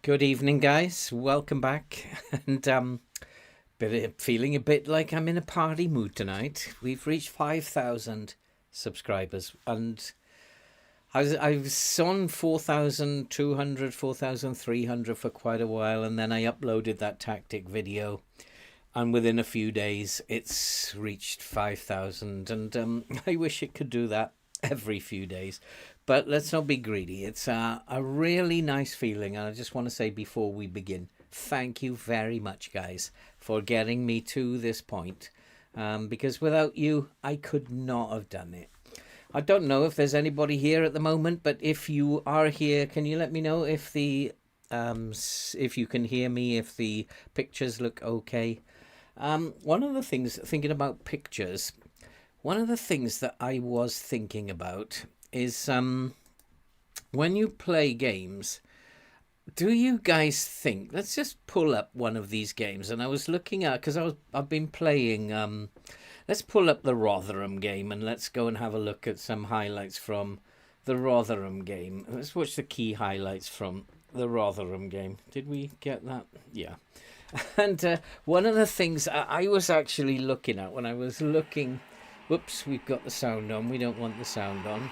Good evening, guys. Welcome back. And feeling a bit like I'm in a party mood tonight. We've reached 5,000 subscribers, and I was on 4,200, 4,300 for quite a while, and then I uploaded that tactic video, and within a few days, it's reached 5,000, and I wish it could do that every few days. But let's not be greedy. It's a really nice feeling. And I just want to say before we begin, thank you very much, guys, for getting me to this point. Because without you, I could not have done it. I don't know if there's anybody here at the moment, but if you are here, can you let me know if if you can hear me, if the pictures look okay? One of the things, thinking about pictures, one of the things that I was thinking about is when you play games, do you guys think, let's just pull up one of these games, and I was looking at, because I've been playing, let's pull up the Rotherham game and let's go and have a look at some highlights from the Rotherham game. Let's watch the key highlights from the Rotherham game. Did we get that? Yeah. And one of the things I was actually looking at when I was looking, whoops, we've got the sound on, we don't want the sound on.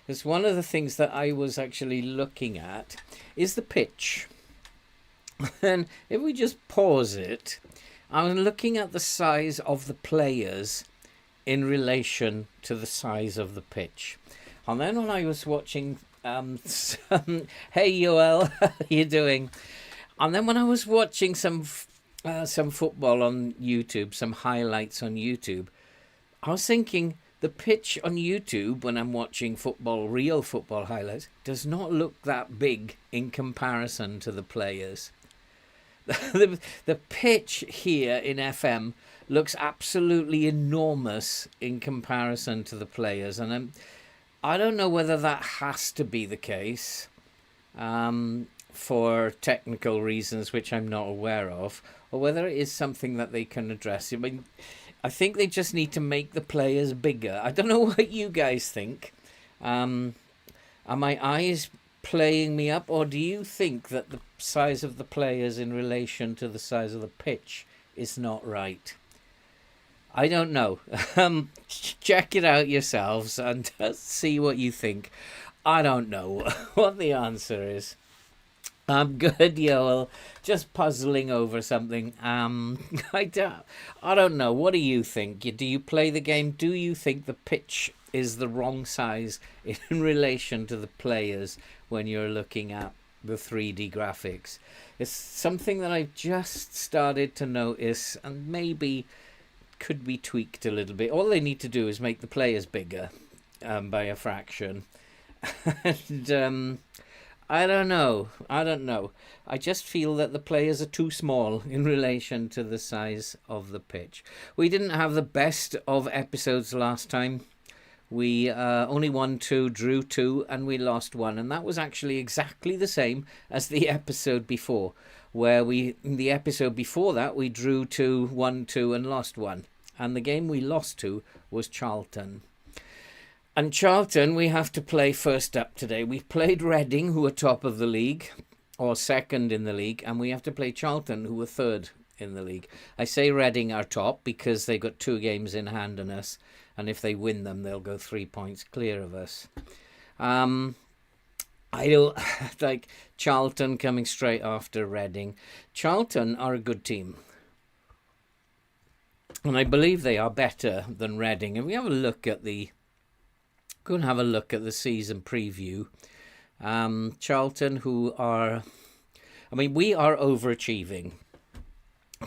Because one of the things that I was actually looking at is the pitch. And if we just pause it, I was looking at the size of the players in relation to the size of the pitch. And then when I was watching, hey Yoel, how you doing? And then when I was watching some football on YouTube, some highlights on YouTube, I was thinking, the pitch on YouTube, when I'm watching football, real football highlights, does not look that big in comparison to the players. The pitch here in FM looks absolutely enormous in comparison to the players. And I don't know whether that has to be the case for technical reasons, which I'm not aware of, or whether it is something that they can address. I mean, I think they just need to make the players bigger. I don't know what you guys think. Are my eyes playing me up, or do you think that the size of the players in relation to the size of the pitch is not right? I don't know. Check it out yourselves and see what you think. I don't know what the answer is. I'm good, Yoel. Just puzzling over something. I don't know. What do you think? Do you play the game? Do you think the pitch is the wrong size in relation to the players when you're looking at the 3D graphics? It's something that I've just started to notice, and maybe could be tweaked a little bit. All they need to do is make the players bigger by a fraction. And I don't know. I just feel that the players are too small in relation to the size of the pitch. We didn't have the best of episodes last time. We only won 2, drew 2, and we lost 1. And that was actually exactly the same as the episode before, where in the episode before that, we drew 2, won 2, and lost 1. And the game we lost to was Charlton. And Charlton, we have to play first up today. We've played Reading, who are top of the league, or second in the league, and we have to play Charlton, who are third in the league. I say Reading are top because they got 2 games in hand on us, and if they win them, they'll go 3 points clear of us. I don't like Charlton coming straight after Reading. Charlton are a good team, and I believe they are better than Reading. And we have a look at the Go and have a look at the season preview. Charlton, we are overachieving.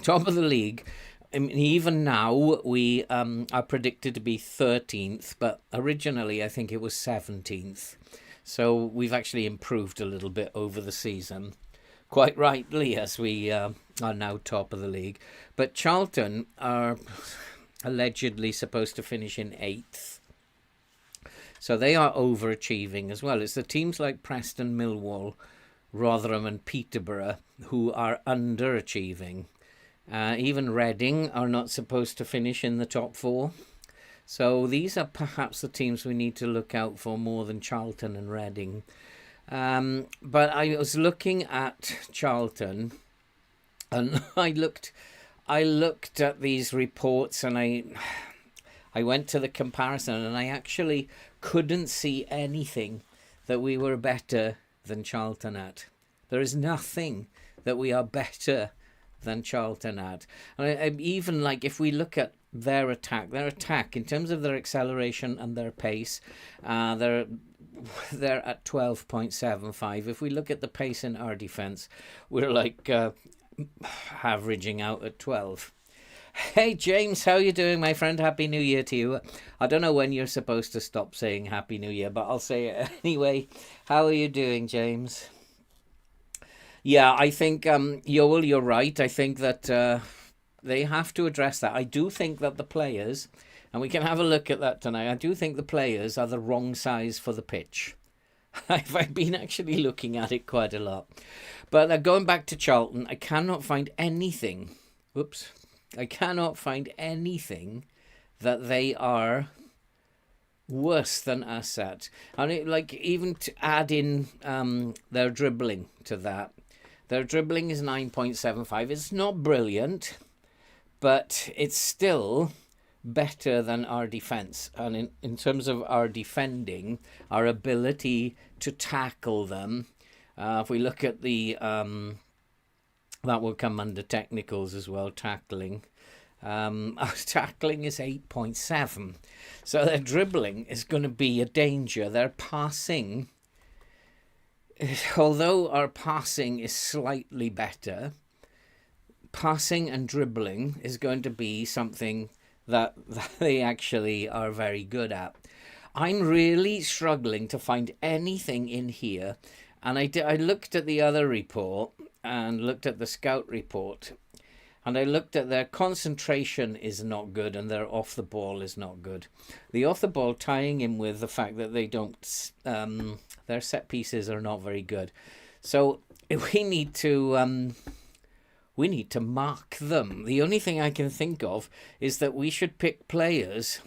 Top of the league. I mean, even now, we are predicted to be 13th, but originally I think it was 17th. So we've actually improved a little bit over the season. Quite rightly, as we are now top of the league. But Charlton are allegedly supposed to finish in 8th. So they are overachieving as well. It's the teams like Preston, Millwall, Rotherham and Peterborough who are underachieving. Even Reading are not supposed to finish in the top 4. So these are perhaps the teams we need to look out for more than Charlton and Reading. But I was looking at Charlton, and I looked at these reports, and I went to the comparison, and I actually couldn't see anything that we were better than Charlton at. There is nothing that we are better than Charlton at. And even like if we look at their attack in terms of their acceleration and their pace, they're at 12.75. If we look at the pace in our defence, we're like averaging out at 12. Hey James, how you doing, my friend? Happy New Year to you. I don't know when you're supposed to stop saying Happy New Year, but I'll say it anyway. How are you doing, James? Yeah, I think Yoel, you're right. I think that they have to address that. I do think that the players, and we can have a look at that tonight, I do think the players are the wrong size for the pitch. I've been actually looking at it quite a lot. But going back to Charlton, I cannot find anything. Whoops. I cannot find anything that they are worse than us at. And even to add in their dribbling to that. Their dribbling is 9.75. It's not brilliant, but it's still better than our defence. And in terms of our defending, our ability to tackle them, if we look at the... that will come under technicals as well, tackling. Our tackling is 8.7. So their dribbling is going to be a danger. Their passing, although our passing is slightly better, passing and dribbling is going to be something that they actually are very good at. I'm really struggling to find anything in here. And I looked at the other report and looked at the scout report, and I looked at their concentration is not good and their off the ball is not good. The off the ball tying in with the fact that they don't, their set pieces are not very good. So we need to mark them. The only thing I can think of is that we should pick players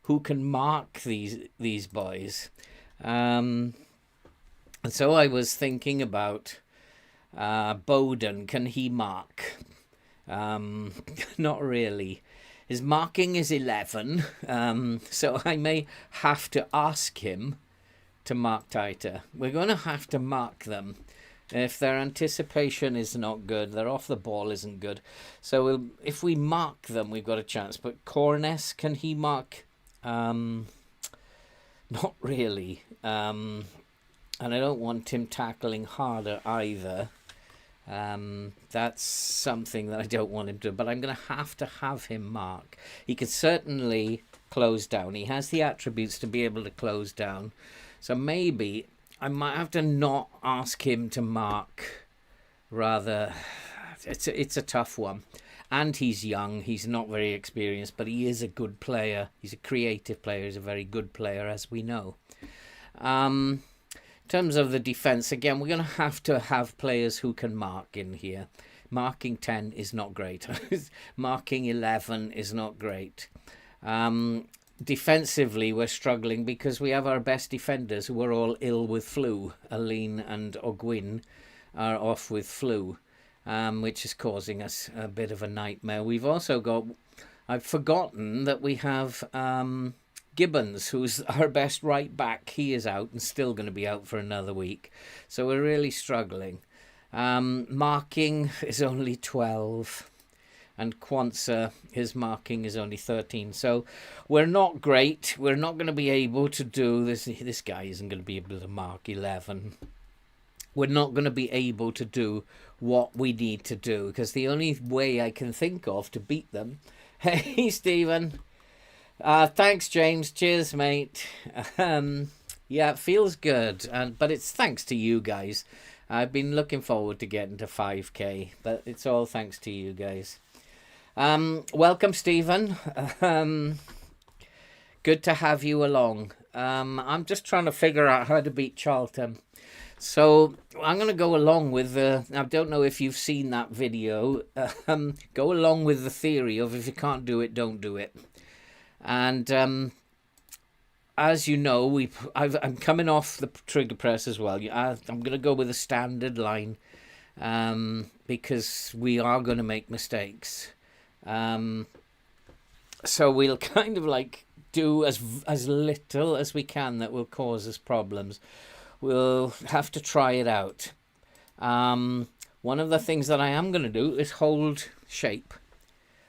who can mark these boys. And so I was thinking about Bowden. Can he mark? Not really. His marking is 11, so I may have to ask him to mark tighter. We're going to have to mark them. If their anticipation is not good, their off the ball isn't good. So if we mark them, we've got a chance. But Cornes, can he mark? Not really. And I don't want him tackling harder either. That's something that I don't want him to do. But I'm going to have him mark. He could certainly close down. He has the attributes to be able to close down. So maybe I might have to not ask him to mark. Rather, it's a tough one. And he's young. He's not very experienced, but he is a good player. He's a creative player. He's a very good player, as we know. In terms of the defence, again, we're going to have players who can mark in here. Marking 10 is not great. Marking 11 is not great. Defensively, we're struggling because we have our best defenders who are all ill with flu. Aline and Ogwyn are off with flu, which is causing us a bit of a nightmare. We've also got... I've forgotten that we have Gibbons, who's our best right back. He is out and still going to be out for another week. So we're really struggling. Marking is only 12. And Kwanzaa, his marking is only 13. So we're not great. We're not going to be able to do this. This guy isn't going to be able to mark 11. We're not going to be able to do what we need to do. Because the only way I can think of to beat them... Hey, Stephen. Thanks, James. Cheers, mate. Yeah, it feels good. But it's thanks to you guys. I've been looking forward to getting to 5k. But it's all thanks to you guys. Welcome, Stephen. Good to have you along. I'm just trying to figure out how to beat Charlton. So I'm going to go along with I don't know if you've seen that video. Go along with the theory of if you can't do it, don't do it. And as you know, I'm coming off the trigger press as well. I'm going to go with a standard line because we are going to make mistakes. So we'll kind of like do as little as we can that will cause us problems. We'll have to try it out. One of the things that I am going to do is hold shape.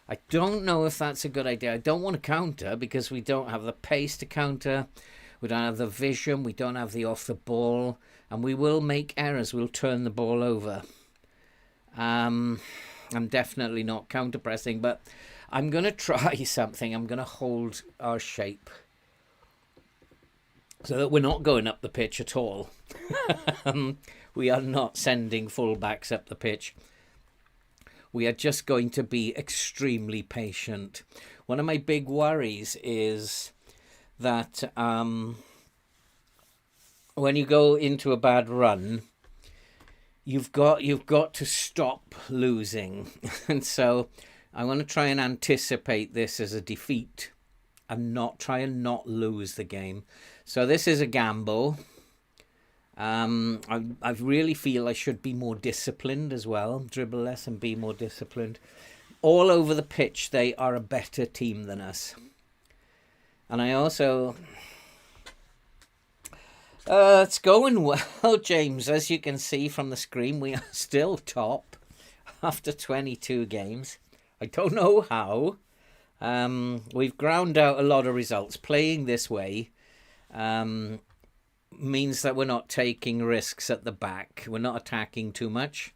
I don't know if that's a good idea. I don't want to counter because we don't have the pace to counter. We don't have the vision. We don't have the off the ball. And we will make errors. We'll turn the ball over. I'm definitely not counter pressing, but I'm going to try something. I'm going to hold our shape so that we're not going up the pitch at all. We are not sending fullbacks up the pitch. We are just going to be extremely patient. One of my big worries is that when you go into a bad run, you've got to stop losing. And so I want to try and anticipate this as a defeat and try and not lose the game. So this is a gamble. I really feel I should be more disciplined as well. Dribble less and be more disciplined. All over the pitch, they are a better team than us. And I also... it's going well, James. As you can see from the screen, we are still top after 22 games. I don't know how. We've ground out a lot of results. Playing this way means that we're not taking risks at the back. We're not attacking too much,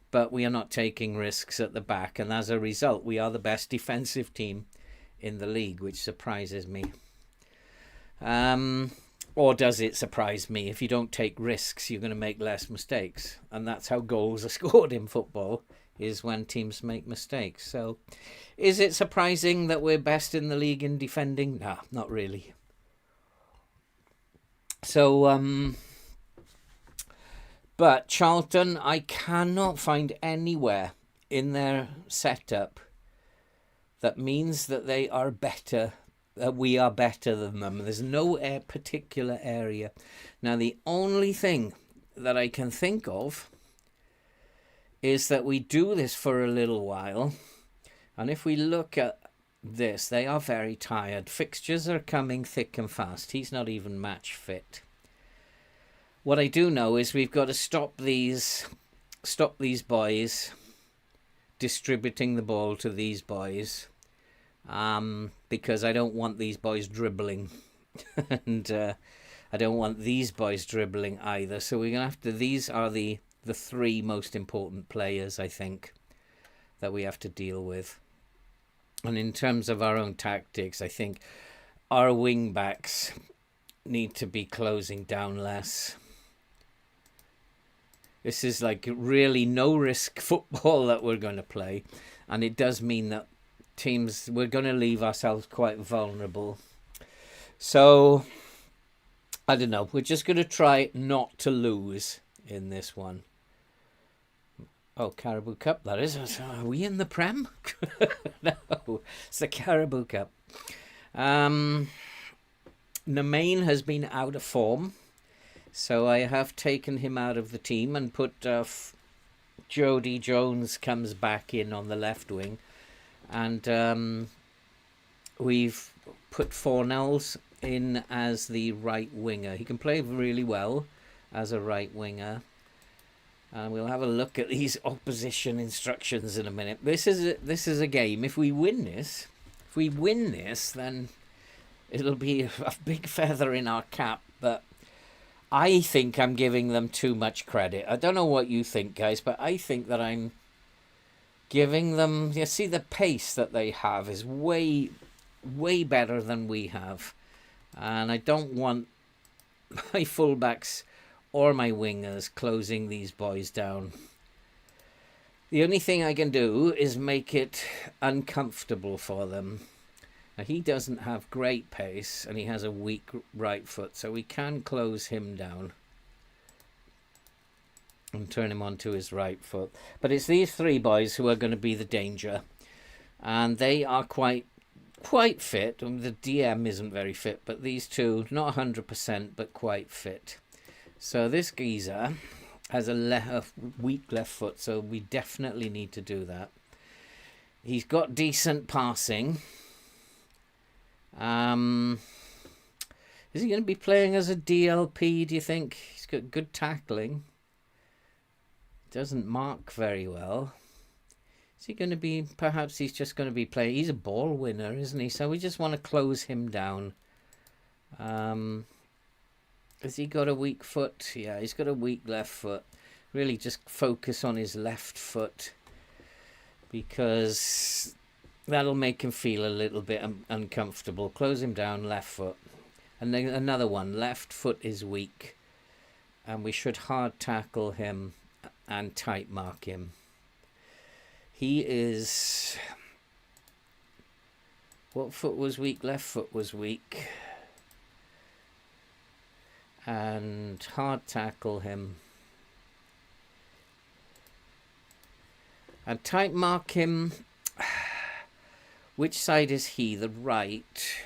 but we are not taking risks at the back. And as a result, we are the best defensive team in the league, which surprises me. Or does it surprise me? If you don't take risks, you're going to make less mistakes. And that's how goals are scored in football, is when teams make mistakes. So is it surprising that we're best in the league in defending? No, not really. So, but Charlton, I cannot find anywhere in their setup that means that they are better, that we are better than them. There's no particular area. Now, the only thing that I can think of is that we do this for a little while. And if we look at this, they are very tired. Fixtures are coming thick and fast. He's not even match fit. What I do know is we've got to stop these boys distributing the ball to these boys, because I don't want these boys dribbling, and I don't want these boys dribbling either. So we're gonna have to. These are the three most important players, I think, that we have to deal with. And in terms of our own tactics, I think our wing backs need to be closing down less. This is like really no risk football that we're going to play, and it does mean that we're going to leave ourselves quite vulnerable. So I don't know, we're just going to try not to lose in this one. Oh, Carabao Cup, that is. Are we in the Prem? No, it's the Carabao Cup. Nemain has been out of form, so I have taken him out of the team and put Jody Jones comes back in on the left wing, and we've put Fornells in as the right winger. He can play really well as a right winger. And we'll have a look at these opposition instructions in a minute. This is a game. If we win this, then it'll be a big feather in our cap. But I think I'm giving them too much credit. I don't know what you think, guys, but I think that I'm giving them... You see, the pace that they have is way, way better than we have. And I don't want my fullbacks or my wingers closing these boys down. The only thing I can do is make it uncomfortable for them. Now, he doesn't have great pace and he has a weak right foot, so we can close him down and turn him onto his right foot. But it's these three boys who are going to be the danger, and they are quite quite fit. The DM isn't very fit, but these two, not 100%, but quite fit. So this geezer has a weak left foot, so we definitely need to do that. He's got decent passing. Is he going to be playing as a DLP, do you think? He's got good tackling. Doesn't mark very well. Is he going to be... Perhaps he's just going to be playing... He's a ball winner, isn't he? So we just want to close him down. Has he got a weak foot? Yeah, he's got a weak left foot. Really just focus on his left foot, because that'll make him feel a little bit uncomfortable. Close him down, left foot. And then another one, left foot is weak. And we should hard tackle him and tight mark him. He is... What foot was weak? Left foot was weak. And hard tackle him. And tight mark him. Which side is he? The right.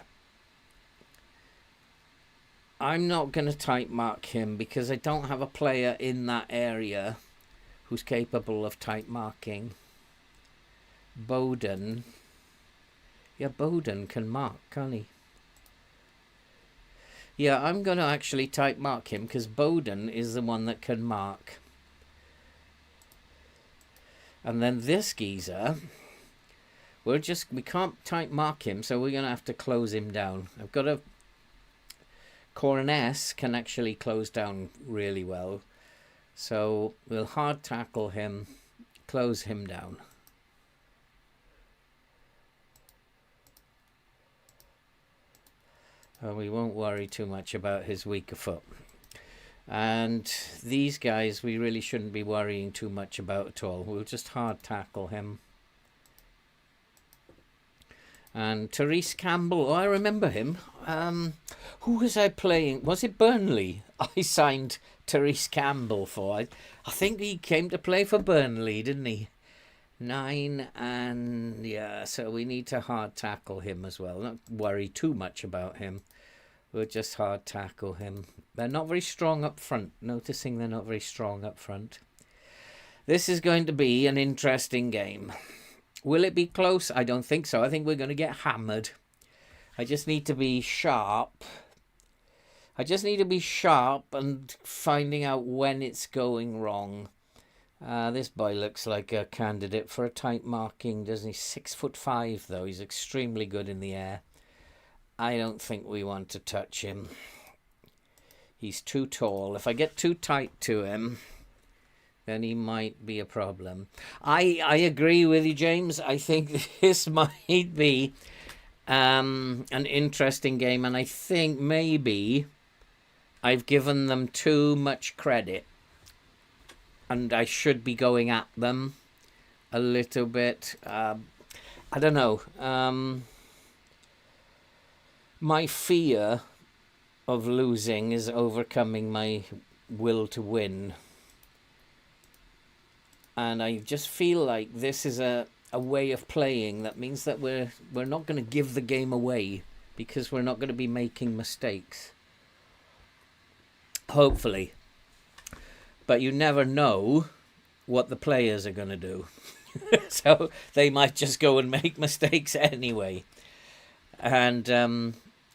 I'm not going to tight mark him because I don't have a player in that area who's capable of tight marking. Bowden. Yeah, Bowden can mark, can't he? Yeah, I'm going to actually tight mark him because Bowden is the one that can mark. And then this geezer, we can't tight mark him, so we're going to have to close him down. I've got a... Corness can actually close down really well. So we'll hard tackle him, close him down. We won't worry too much about his weaker foot. And these guys we really shouldn't be worrying too much about at all. We'll just hard tackle him. And Therese Campbell, oh, I remember him. Who was I playing? Was it Burnley? I signed Therese Campbell for. I think he came to play for Burnley, didn't he? 9, and yeah, so we need to hard tackle him as well. Not worry too much about him. We'll just hard tackle him. They're not very strong up front. Noticing they're not very strong up front. This is going to be an interesting game. Will it be close? I don't think so. I think we're going to get hammered. I just need to be sharp. I just need to be sharp and finding out when it's going wrong. This boy looks like a candidate for a tight marking, doesn't he? 6'5" though. He's extremely good in the air. I don't think we want to touch him. He's too tall. If I get too tight to him, then he might be a problem. I agree with you, James. I think this might be an interesting game, and I think maybe I've given them too much credit, and I should be going at them a little bit. I don't know. My fear of losing is overcoming my will to win. And I just feel like this is a way of playing that means that we're not going to give the game away because we're not going to be making mistakes. Hopefully. But you never know what the players are going to do. So they might just go and make mistakes anyway. And,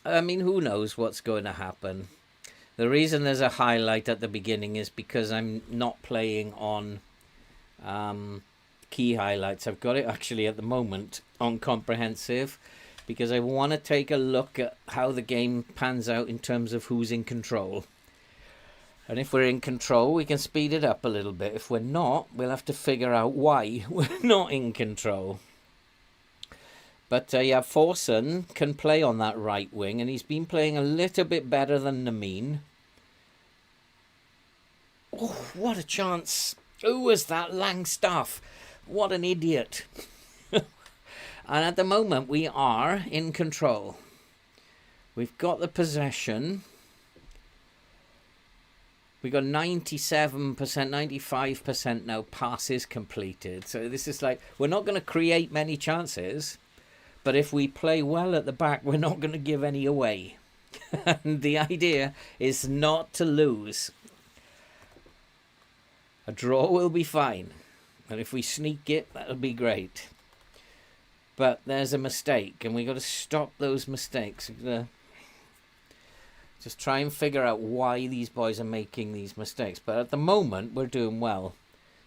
I mean, who knows what's going to happen. The reason there's a highlight at the beginning is because I'm not playing on key highlights. I've got it actually at the moment on comprehensive because I want to take a look at how the game pans out in terms of who's in control. And if we're in control, we can speed it up a little bit. If we're not, we'll have to figure out why we're not in control. But yeah, Forson can play on that right wing, and he's been playing a little bit better than Namin. Oh, what a chance. Who was that? Langstaff? What an idiot. And at the moment, we are in control. We've got the possession. We've got 97%, 95% now passes completed. So this is like, we're not going to create many chances, But if we play well at the back, we're not going to give any away. And the idea is not to lose. A draw will be fine. And if we sneak it, that'll be great. But there's a mistake, and we've got to stop those mistakes. Just try and figure out why these boys are making these mistakes. But at the moment, we're doing well.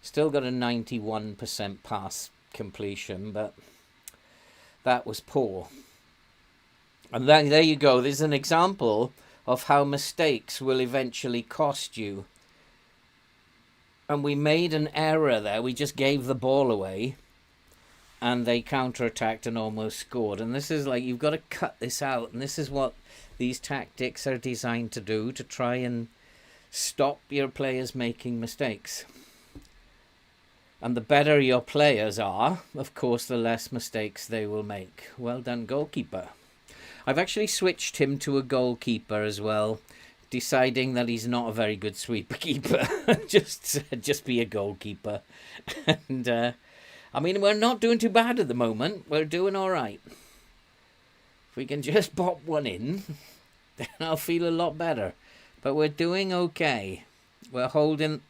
Still got a 91% pass completion, but that was poor. And then there you go. There's an example of how mistakes will eventually cost you. And we made an error there. We just gave the ball away, and they counterattacked and almost scored. And this is like, you've got to cut this out. And this is what these tactics are designed to do, to try and stop your players making mistakes. And the better your players are, of course, the less mistakes they will make. Well done, goalkeeper. I've actually switched him to a goalkeeper as well, deciding that he's not a very good sweeper keeper. just be a goalkeeper. And I mean, we're not doing too bad at the moment. We're doing all right. If we can just pop one in, then I'll feel a lot better. But we're doing okay. We're holding...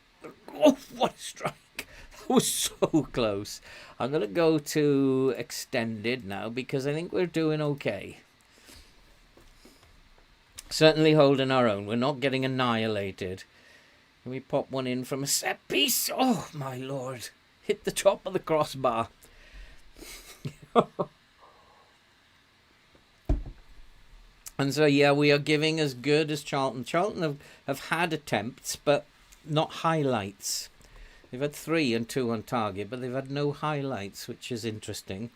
Oh, what a strike. That was so close. I'm going to go to extended now because I think we're doing okay. Certainly holding our own. We're not getting annihilated. Can we pop one in from a set piece? Oh, my lord. Hit the top of the crossbar. And so, yeah, we are giving as good as Charlton. Charlton have had attempts, but not highlights. They've had 3 and 2 on target, but they've had no highlights, which is interesting.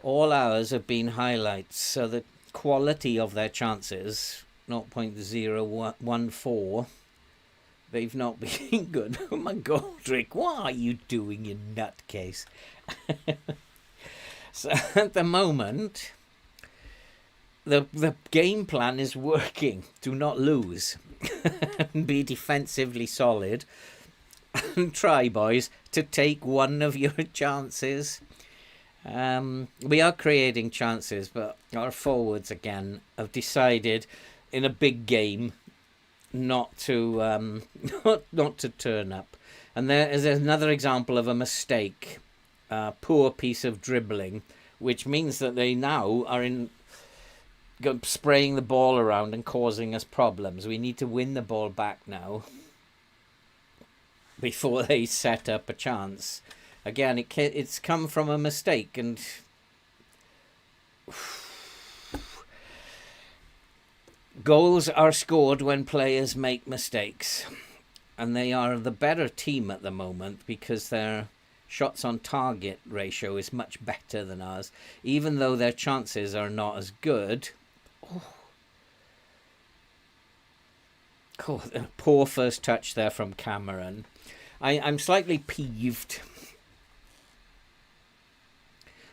All ours have been highlights, so the quality of their chances, 0.014, they've not been good. Oh my God, Rick, what are you doing, you nutcase? So at the moment, the game plan is working. Do not lose. Be defensively solid. And try, boys, to take one of your chances. We are creating chances, but our forwards again have decided in a big game not to not to turn up. And there is another example of a mistake, poor piece of dribbling, which means that they now are spraying the ball around and causing us problems. We need to win the ball back now before they set up a chance. Again, it's come from a mistake, and goals are scored when players make mistakes, and they are the better team at the moment because their shots on target ratio is much better than ours, even though their chances are not as good. Oh, a poor first touch there from Cameron. I'm slightly peeved.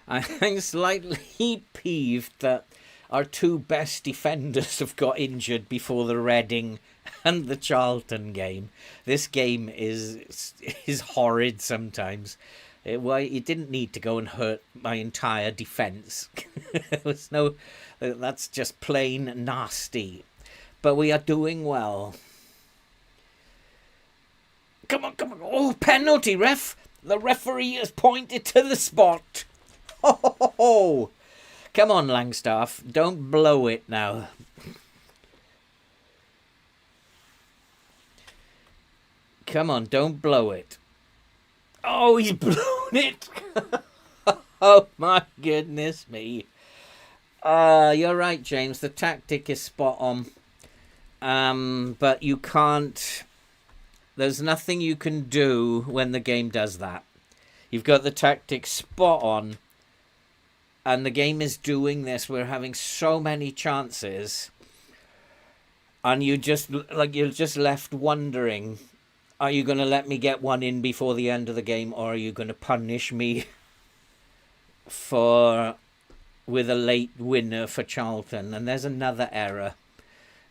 I'm slightly peeved that our 2 best defenders have got injured before the Reading and the Charlton game. This game is horrid sometimes. It didn't need to go and hurt my entire defence. That's just plain nasty. But we are doing well. Come on. Oh, penalty, ref. The referee has pointed to the spot. Oh, come on, Langstaff. Don't blow it now. Come on, don't blow it. Oh, he's blown it. Oh, my goodness me. You're right, James. The tactic is spot on. But you can't... There's nothing you can do when the game does that. You've got the tactic spot on, and the game is doing this. We're having so many chances, and you're just left wondering, are you going to let me get one in before the end of the game, or are you going to punish me with a late winner for Charlton? And there's another error.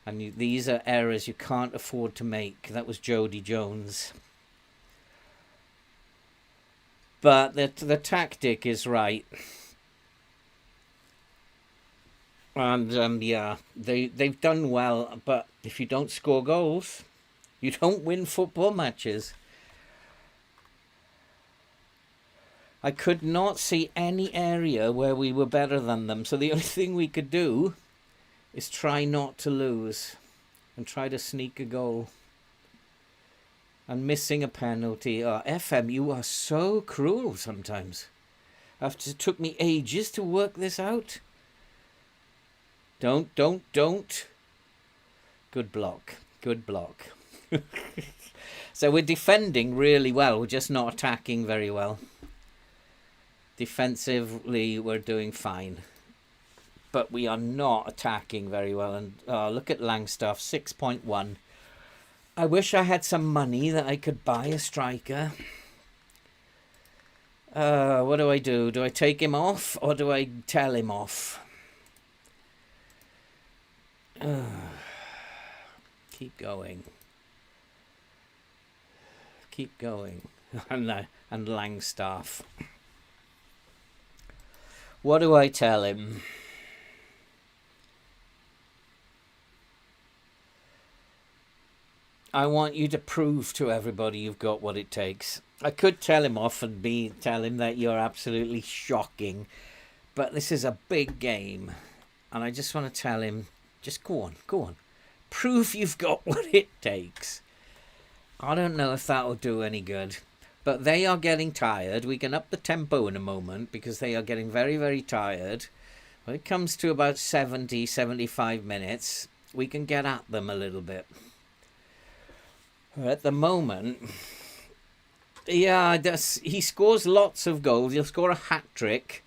And these are errors you can't afford to make. That was Jody Jones. But the tactic is right. And yeah, they've done well, but if you don't score goals, you don't win football matches. I could not see any area where we were better than them, so the only thing we could do is try not to lose and try to sneak a goal. And missing a penalty. Oh, FM, you are so cruel sometimes. After it took me ages to work this out. Don't. Good block. Good block. So we're defending really well. We're just not attacking very well. Defensively, we're doing fine. But we are not attacking very well. And look at Langstaff, 6.1. I wish I had some money that I could buy a striker. What do I do? Do I take him off or do I tell him off? Keep going. Keep going. And Langstaff. What do I tell him? I want you to prove to everybody you've got what it takes. I could tell him off and tell him that you're absolutely shocking. But this is a big game. And I just want to tell him, just go on. Prove you've got what it takes. I don't know if that will do any good. But they are getting tired. We can up the tempo in a moment because they are getting very, very tired. When it comes to about 70, 75 minutes, we can get at them a little bit. At the moment, yeah, he scores lots of goals. He'll score a hat-trick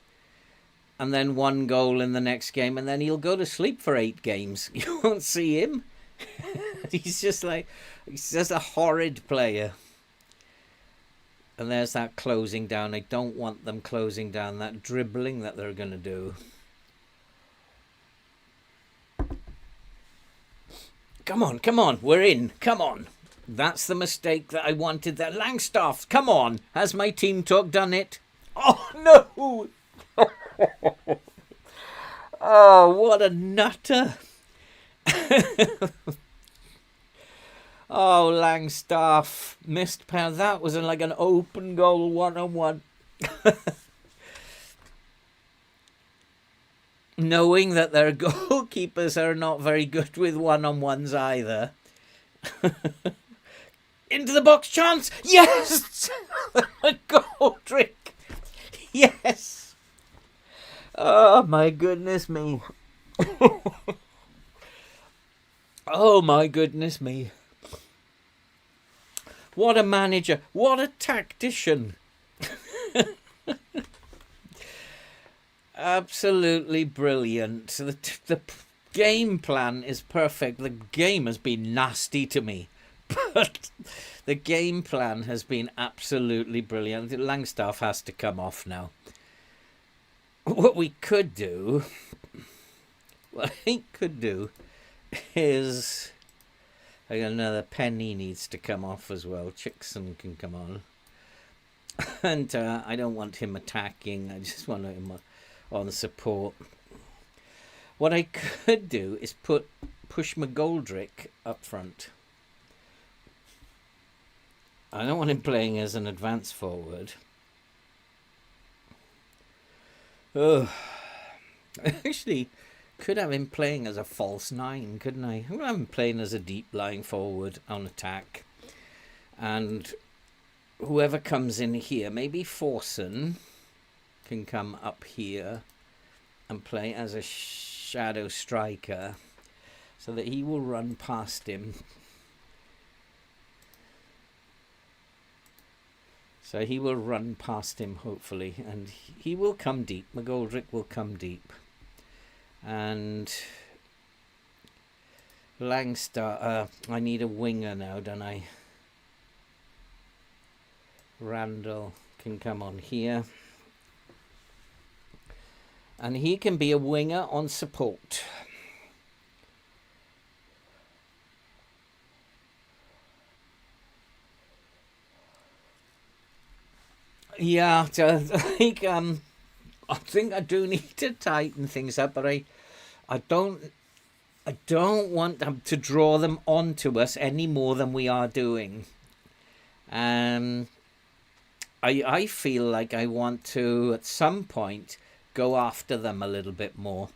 and then 1 goal in the next game, and then he'll go to sleep for 8 games. You won't see him. He's just a horrid player. And there's that closing down. I don't want them closing down, that dribbling that they're going to do. Come on, we're in. Come on. That's the mistake that I wanted there. Langstaff, come on. Has my team talk done it? Oh, no. Oh, what a nutter. Oh, Langstaff. Missed penalty. That was like an open goal, 1-on-1. Knowing that their goalkeepers are not very good with 1-on-1s either. Into the box, chance! Yes! A goal trick! Yes! Oh, my goodness me. Oh, my goodness me. What a manager. What a tactician. Absolutely brilliant. The game plan is perfect. The game has been nasty to me. But the game plan has been absolutely brilliant. Langstaff has to come off now. What we could do... What I could do is... Another Penny needs to come off as well. Chickson can come on. And I don't want him attacking. I just want him on support. What I could do is push McGoldrick up front. I don't want him playing as an advance forward. Oh, I actually could have him playing as a false 9, couldn't I? I'm going to have him playing as a deep lying forward on attack. And whoever comes in here, maybe Forson can come up here and play as a shadow striker so that he will run past him. So he will run past him, hopefully, and he will come deep. McGoldrick will come deep. And Langstaff, I need a winger now, don't I? Randall can come on here. And he can be a winger on support. Yeah, I think I do need to tighten things up, but I don't want them to draw them onto us any more than we are doing. I feel like I want to, at some point, go after them a little bit more.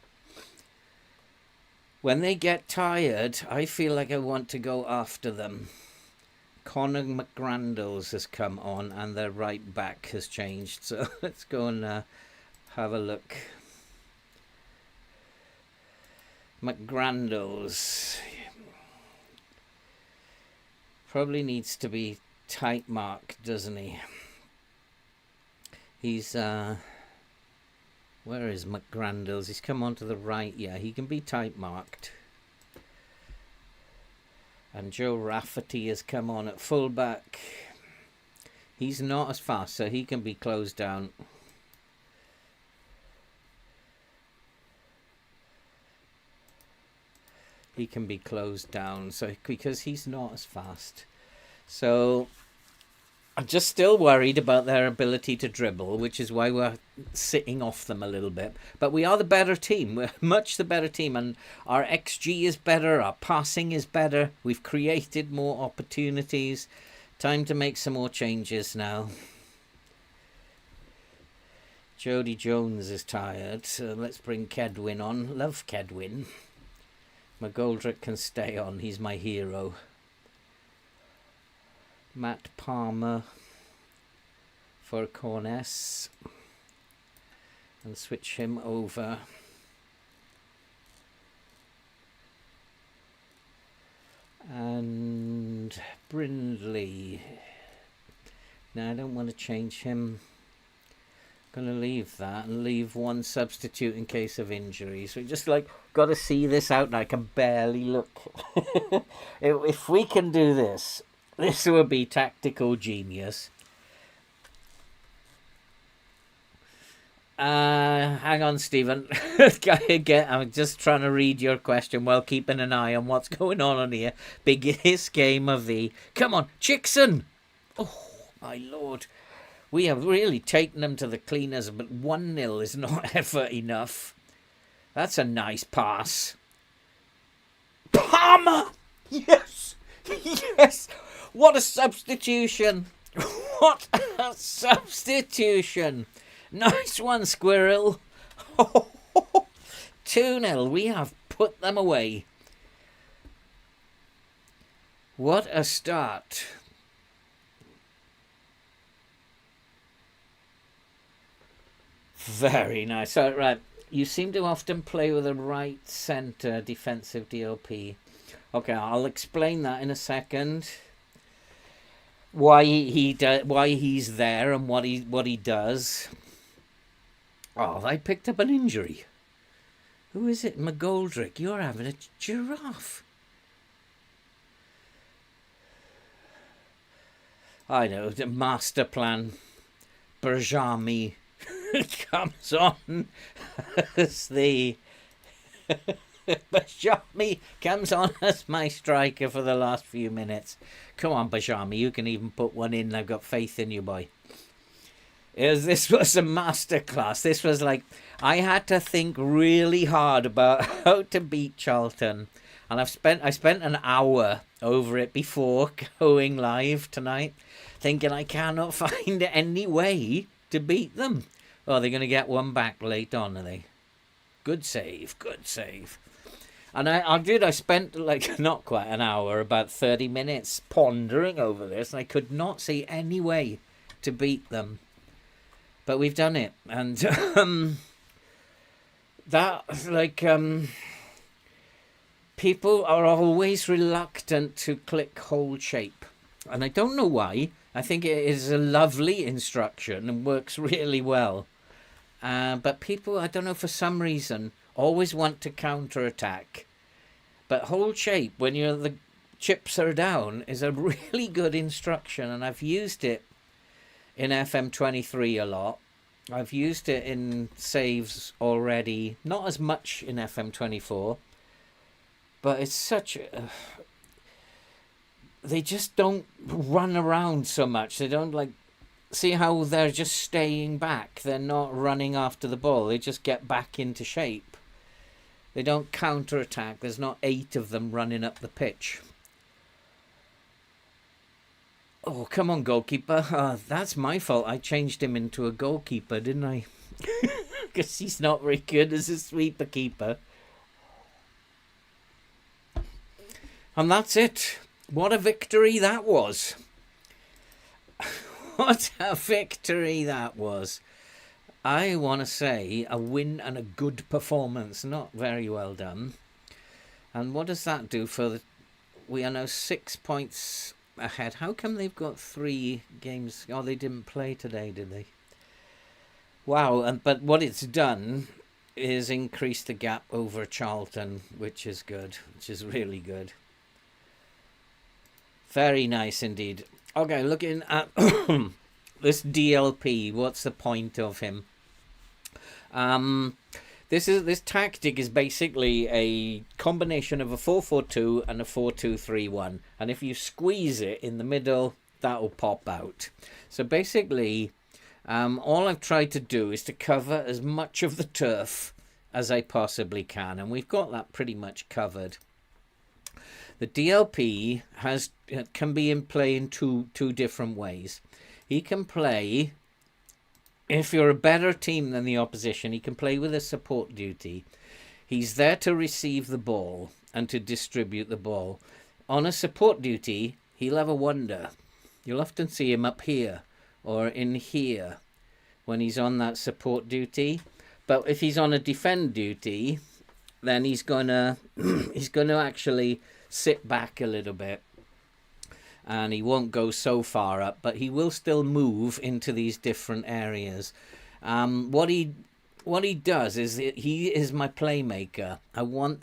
When they get tired, I feel like I want to go after them. Conor McGrandles has come on and their right back has changed. So let's go and have a look. McGrandles probably needs to be tight marked, doesn't he? He's where is McGrandles? He's come on to the right. Yeah, he can be tight marked. And Joe Rafferty has come on at fullback. He's not as fast, so he can be closed down. He can be closed down, so because he's not as fast. So I'm just still worried about their ability to dribble, which is why we're sitting off them a little bit. But we are the better team. We're much the better team, and our XG is better, our passing is better. We've created more opportunities. Time to make some more changes now. Jody Jones is tired, so let's bring Kedwin on. Love Kedwin. McGoldrick can stay on, he's my hero. Matt Palmer for Corness. And switch him over. And Brindley. Now I don't want to change him. Going to leave that and leave one substitute in case of injury. So we just got to see this out, and I can barely look. If we can do this, this would be tactical genius. Hang on, Stephen. I'm just trying to read your question while keeping an eye on what's going on here. Biggest game of the... Come on, Chickson! Oh, my Lord. We have really taken them to the cleaners, but 1-0 is not ever enough. That's a nice pass. Palmer! Yes! Yes! What a substitution! What a substitution! Nice one, Squirrel. 2-0. We have put them away. What a start. Very nice. All right. You seem to often play with a right centre defensive DLP. Okay, I'll explain that in a second. Why he's there and what he does. Oh, I picked up an injury. Who is it? McGoldrick. You're having a giraffe. I know, the master plan. Berjami comes on as the... Bajami comes on as my striker for the last few minutes. Come on, Bajami, you can even put one in. I've got faith in you, boy. This was a masterclass. This was like, I had to think really hard about how to beat Charlton, and I spent an hour over it before going live tonight, thinking I cannot find any way to beat them. Oh, they're going to get one back late on, are they? Good save, good save. And I spent not quite an hour, about 30 minutes pondering over this, and I could not see any way to beat them. But we've done it, and people are always reluctant to click hold shape, and I don't know why. I think it is a lovely instruction and works really well. But people, I don't know, for some reason, always want to counter-attack. But hold shape, when the chips are down, is a really good instruction, and I've used it in FM23 a lot. I've used it in saves already, not as much in FM24, but it's such a... They just don't run around so much. They don't see how they're just staying back. They're not running after the ball. They just get back into shape. They don't counter-attack. There's not 8 of them running up the pitch. Oh, come on, goalkeeper. Oh, that's my fault. I changed him into a goalkeeper, didn't I? Because he's not very good as a sweeper keeper. And that's it. What a victory that was. What a victory that was. I want to say a win and a good performance. Not very well done. And what does that do for the... We are now 6 points ahead. How come they've got 3 games? Oh, they didn't play today, did they? Wow. But what it's done is increase the gap over Charlton, which is good. Which is really good. Very nice indeed. Okay, looking at this DLP. What's the point of him? This tactic is basically a combination of a 4-4-2 and a 4-2-3-1, and if you squeeze it in the middle, that'll pop out. So basically, all I've tried to do is to cover as much of the turf as I possibly can, and we've got that pretty much covered. The DLP can be in play in two different ways. He can play, if you're a better team than the opposition, he can play with a support duty. He's there to receive the ball and to distribute the ball. On a support duty, he'll have a wonder. You'll often see him up here or in here when he's on that support duty. But if he's on a defend duty, then he's gonna actually sit back a little bit, and he won't go so far up, but he will still move into these different areas. What he does is he is my playmaker. I want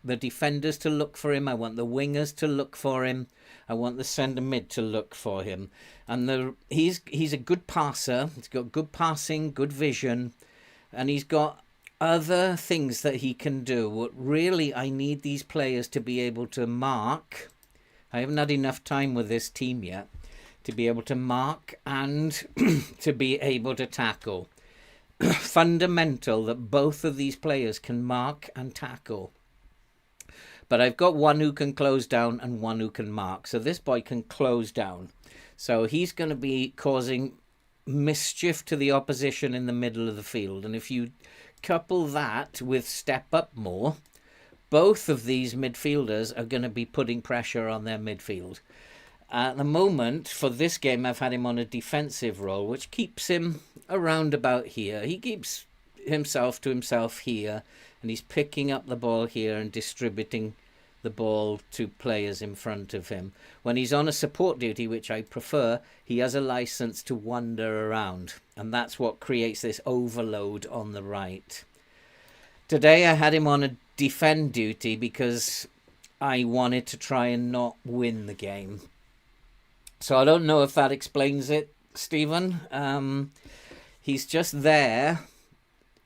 the defenders to look for him. I want the wingers to look for him. I want the centre mid to look for him. And he's a good passer. He's got good passing, good vision, and he's got other things that he can do. What really I need these players to be able to mark. I haven't had enough time with this team yet to be able to mark and to be able to tackle. Fundamental that both of these players can mark and tackle. But I've got one who can close down and one who can mark. So this boy can close down. So he's going to be causing mischief to the opposition in the middle of the field. And if you couple that with step up more, both of these midfielders are going to be putting pressure on their midfield. At the moment, for this game, I've had him on a defensive role, which keeps him around about here. He keeps himself to himself here, and he's picking up the ball here and distributing the ball to players in front of him. When he's on a support duty, which I prefer, he has a license to wander around, and that's what creates this overload on the right. Today I had him on a defend duty because I wanted to try and not win the game. So I don't know if that explains it, Stephen. He's just there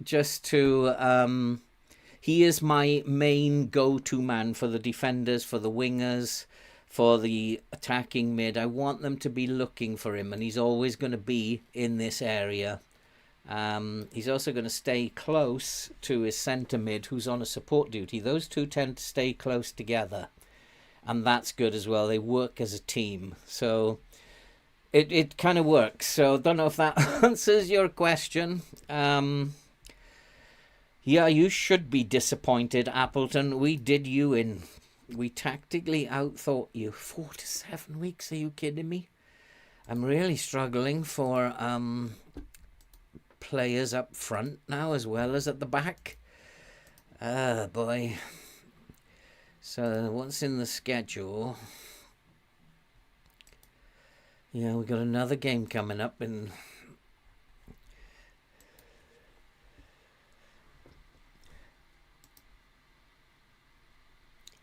just to... he is my main go-to man for the defenders, for the wingers, for the attacking mid. I want them to be looking for him, and he's always going to be in this area. He's also going to stay close to his centre mid, who's on a support duty. Those two tend to stay close together, and that's good as well. They work as a team, so it kind of works. So don't know if that answers your question. Yeah, you should be disappointed, Appleton. We did you in. We tactically outthought you. 4 to 7 weeks, are you kidding me? I'm really struggling for players up front now as well as at the back. Boy. So what's in the schedule? Yeah, we got another game coming up in...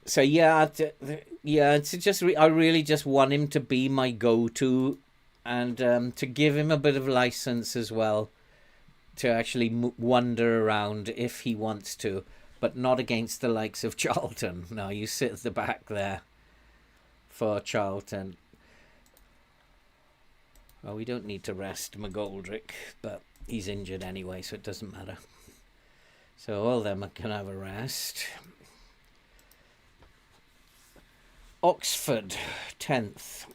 So it's just I really just want him to be my go-to, and to give him a bit of license as well to actually wander around if he wants to, but not against the likes of Charlton. No, you sit at the back there for Charlton. Well, we don't need to rest McGoldrick, but he's injured anyway, so it doesn't matter. So all of them can have a rest. Oxford, 10th.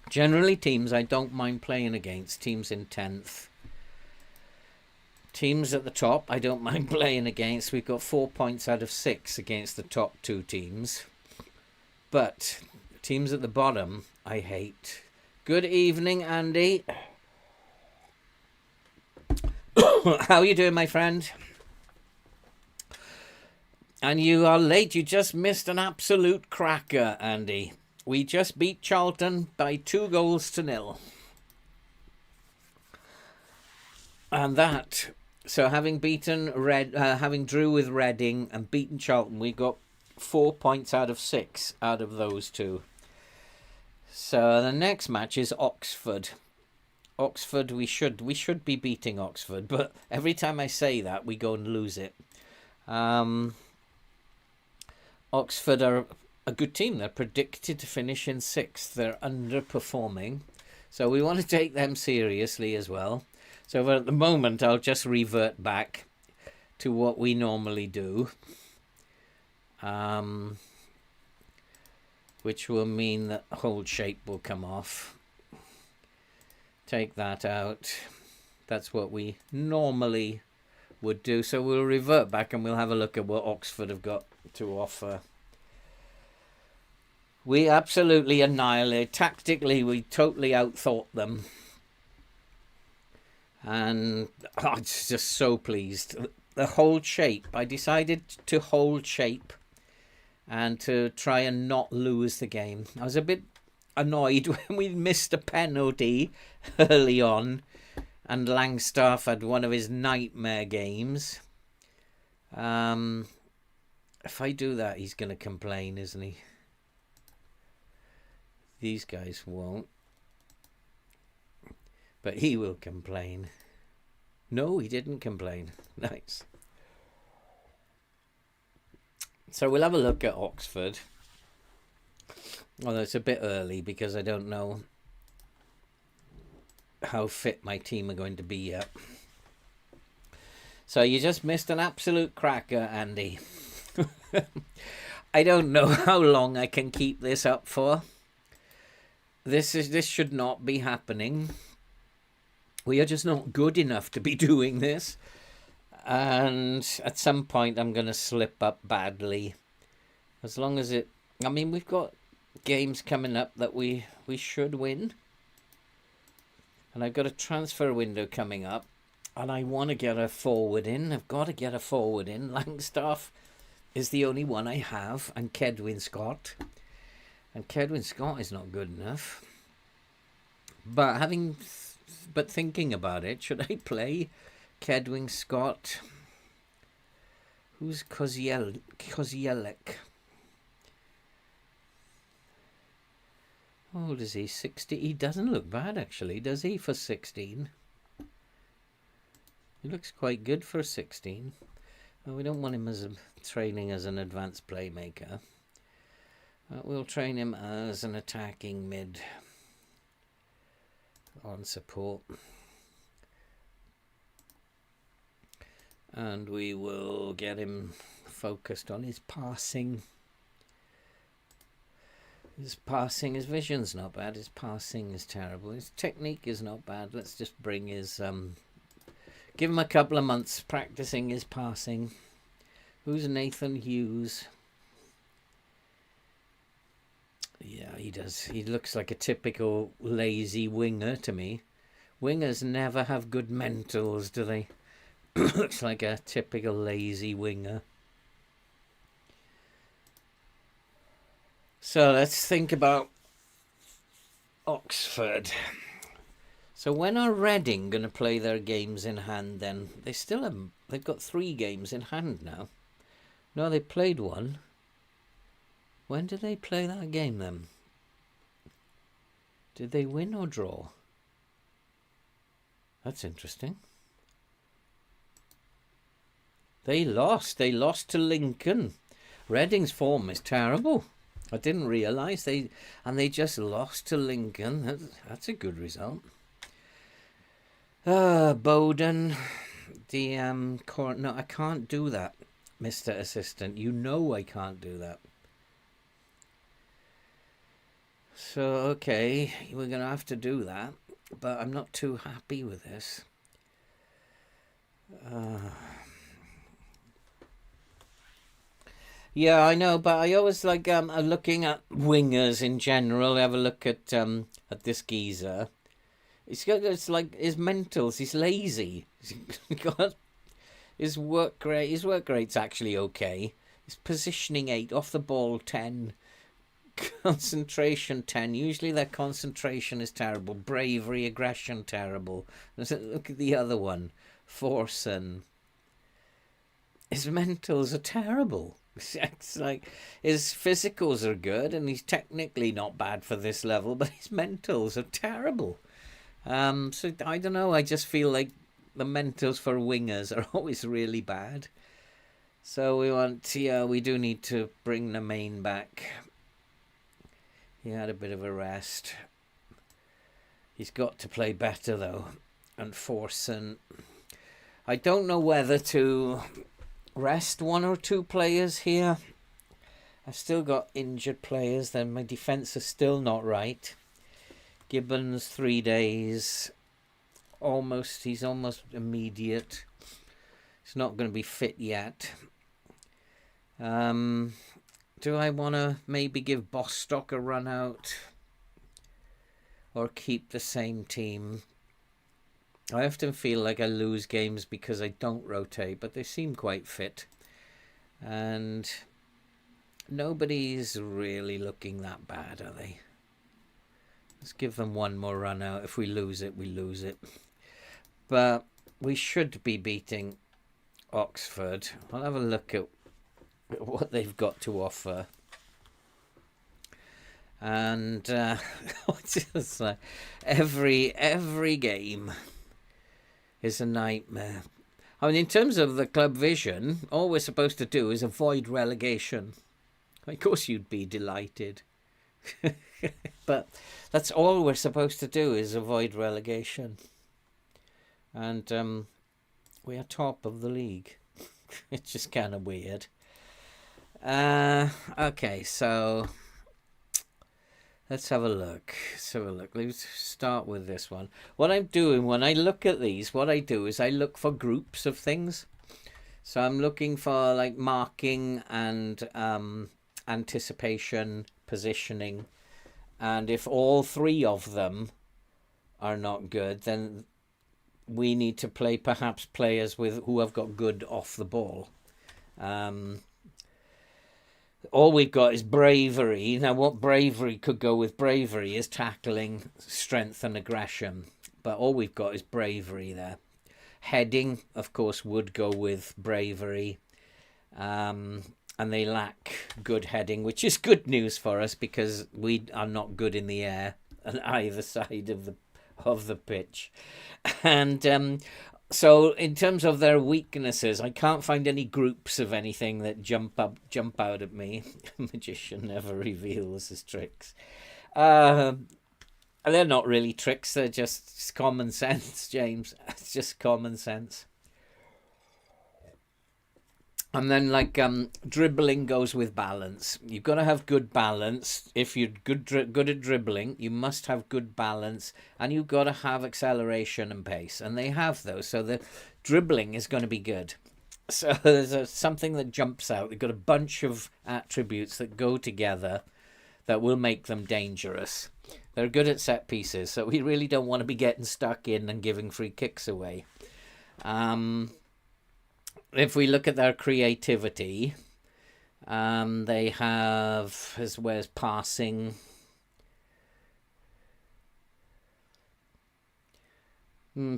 Generally teams I don't mind playing against, teams in 10th. Teams at the top I don't mind playing against. We've got 4 points out of 6 against the top 2 teams. But teams at the bottom I hate. Good evening, Andy. How are you doing, my friend? And you are late. You just missed an absolute cracker, Andy. We just beat Charlton by 2-0. And that, so having beaten having drew with Reading and beaten Charlton, we got 4 points out of 6 out of those 2. So the next match is Oxford. Oxford, we should be beating Oxford, but every time I say that, we go and lose it. Oxford are a good team. They're predicted to finish in 6th. They're underperforming. So we want to take them seriously as well. So at the moment, I'll just revert back to what we normally do. Which will mean that hold shape will come off. Take that out. That's what we normally would do. So we'll revert back and we'll have a look at what Oxford have got to offer. We absolutely annihilate. Tactically, we totally outthought them. And I'm just so pleased. The hold shape. I decided to hold shape and to try and not lose the game. I was a bit annoyed when we missed a penalty early on and Langstaff had one of his nightmare games. If I do that, he's going to complain, isn't he? These guys won't. But he will complain. No, he didn't complain. Nice. So we'll have a look at Oxford. Although it's a bit early because I don't know how fit my team are going to be yet. So you just missed an absolute cracker, Andy. I don't know how long I can keep this up for. This should not be happening. We are just not good enough to be doing this. And at some point I'm going to slip up badly. As long as it... I mean, we've got games coming up that we should win. And I've got a transfer window coming up. And I want to get a forward in. I've got to get a forward in. Langstaff is the only one I have. And Cedwyn Scott. And Cedwyn Scott is not good enough. But thinking about it, should I play Cedwyn Scott? Who's Kozielek? How old is he? 60? He doesn't look bad, actually, does he, for 16? He looks quite good for 16. Well, we don't want him as training as an advanced playmaker. We'll train him as an attacking mid on support. And we will get him focused on his passing. His vision's not bad. His passing is terrible. His technique is not bad. Let's just bring his... give him a couple of months practicing his passing. Who's Nathan Hughes? Yeah, he does. He looks like a typical lazy winger to me. Wingers never have good mentals, do they? Looks like a typical lazy winger. So let's think about Oxford. So when are Reading going to play their games in hand then? They still haven't. They've got 3 games in hand now. No, they played one. When did they play that game then? Did they win or draw? That's interesting. They lost. They lost to Lincoln. Reading's form is terrible. I didn't realise they just lost to Lincoln. That's a good result. Bowden. The no, I can't do that, Mr. Assistant. You know I can't do that. So, okay, we're going to have to do that. But I'm not too happy with this. Yeah, I know, but I always like looking at wingers in general. Have a look at this geezer. It's like his mentals. He's lazy. His work rate. His work rate's actually okay. His positioning 8, off the ball 10, concentration 10. Usually their concentration is terrible. Bravery, aggression terrible. Look at the other one, Forson. His mentals are terrible. It's like his physicals are good, and he's technically not bad for this level, but his mentals are terrible. So I don't know. I just feel like the mentals for wingers are always really bad. So we do need to bring the main back. He had a bit of a rest. He's got to play better though, and Forson. I don't know whether to rest 1 or 2 players here. I've still got injured players. Then my defence is still not right. Gibbons 3 days. He's almost immediate. He's not going to be fit yet. Do I want to maybe give Bostock a run out? Or keep the same team? I often feel like I lose games because I don't rotate, but they seem quite fit. And nobody's really looking that bad, are they? Let's give them 1 more run out. If we lose it, we lose it. But we should be beating Oxford. I'll have a look at what they've got to offer. And just like every game is a nightmare. I mean, in terms of the club vision, all we're supposed to do is avoid relegation. Of course you'd be delighted. But that's all we're supposed to do is avoid relegation. And we are top of the league. It's just kind of weird. Okay, so let's have a look. Let's start with this one. What I'm doing when I look at these, what I do is I look for groups of things. So I'm looking for like marking and anticipation, positioning. And if all 3 of them are not good, then we need to play perhaps players who have got good off the ball. All we've got is bravery. Now, what bravery could go with bravery is tackling, strength and aggression. But all we've got is bravery there. Heading, of course, would go with bravery. And they lack good heading, which is good news for us because we are not good in the air on either side of the pitch. And so in terms of their weaknesses, I can't find any groups of anything that jump out at me. Magician never reveals his tricks. They're not really tricks, they're just common sense, James. It's just common sense. And then dribbling goes with balance. You've got to have good balance. If you're good at dribbling, you must have good balance, and you've got to have acceleration and pace. And they have those, so the dribbling is going to be good. So there's something that jumps out. They've got a bunch of attributes that go together that will make them dangerous. They're good at set pieces, so we really don't want to be getting stuck in and giving free kicks away. If we look at their creativity, they have as well as passing.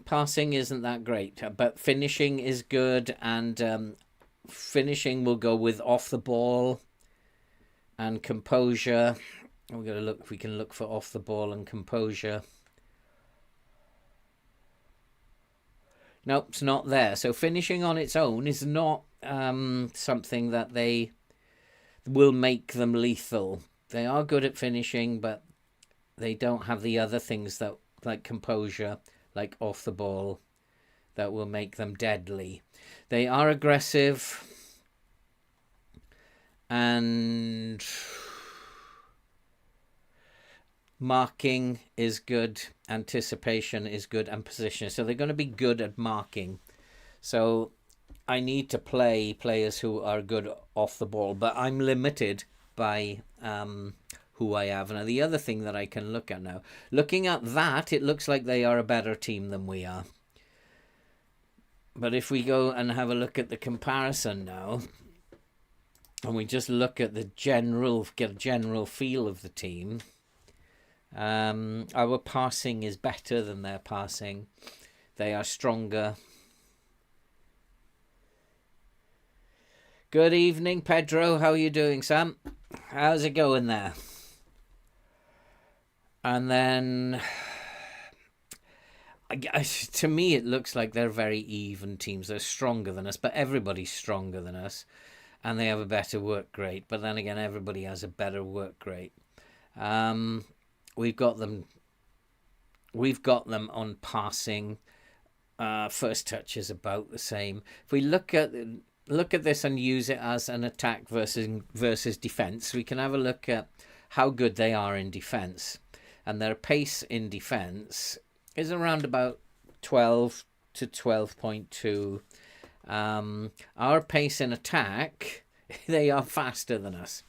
Passing isn't that great, but finishing is good, and finishing will go with off the ball and composure. We're going to look if we can look for off the ball and composure. Nope, it's not there. So finishing on its own is not something that they will make them lethal. They are good at finishing, but they don't have the other things that like composure, like off the ball, that will make them deadly. They are aggressive, and marking is good, anticipation is good, and position. So they're going to be good at marking. So I need to play players who are good off the ball, but I'm limited by who I have. Now, the other thing that I can look at now, looking at that, it looks like they are a better team than we are. But if we go and have a look at the comparison now, and we just look at the get a general feel of the team, our passing is better than their passing. They are stronger. Good evening, Pedro. How are you doing, Sam? How's it going there? And then, to me, it looks like they're very even teams. They're stronger than us, but everybody's stronger than us, and they have a better work rate. But then again, everybody has a better work rate. We've got them on passing. First touch is about the same. If we look at this and use it as an attack versus defense, we can have a look at how good they are in defense. And their pace in defense is around about 12 to 12.2. Our pace in attack, they are faster than us.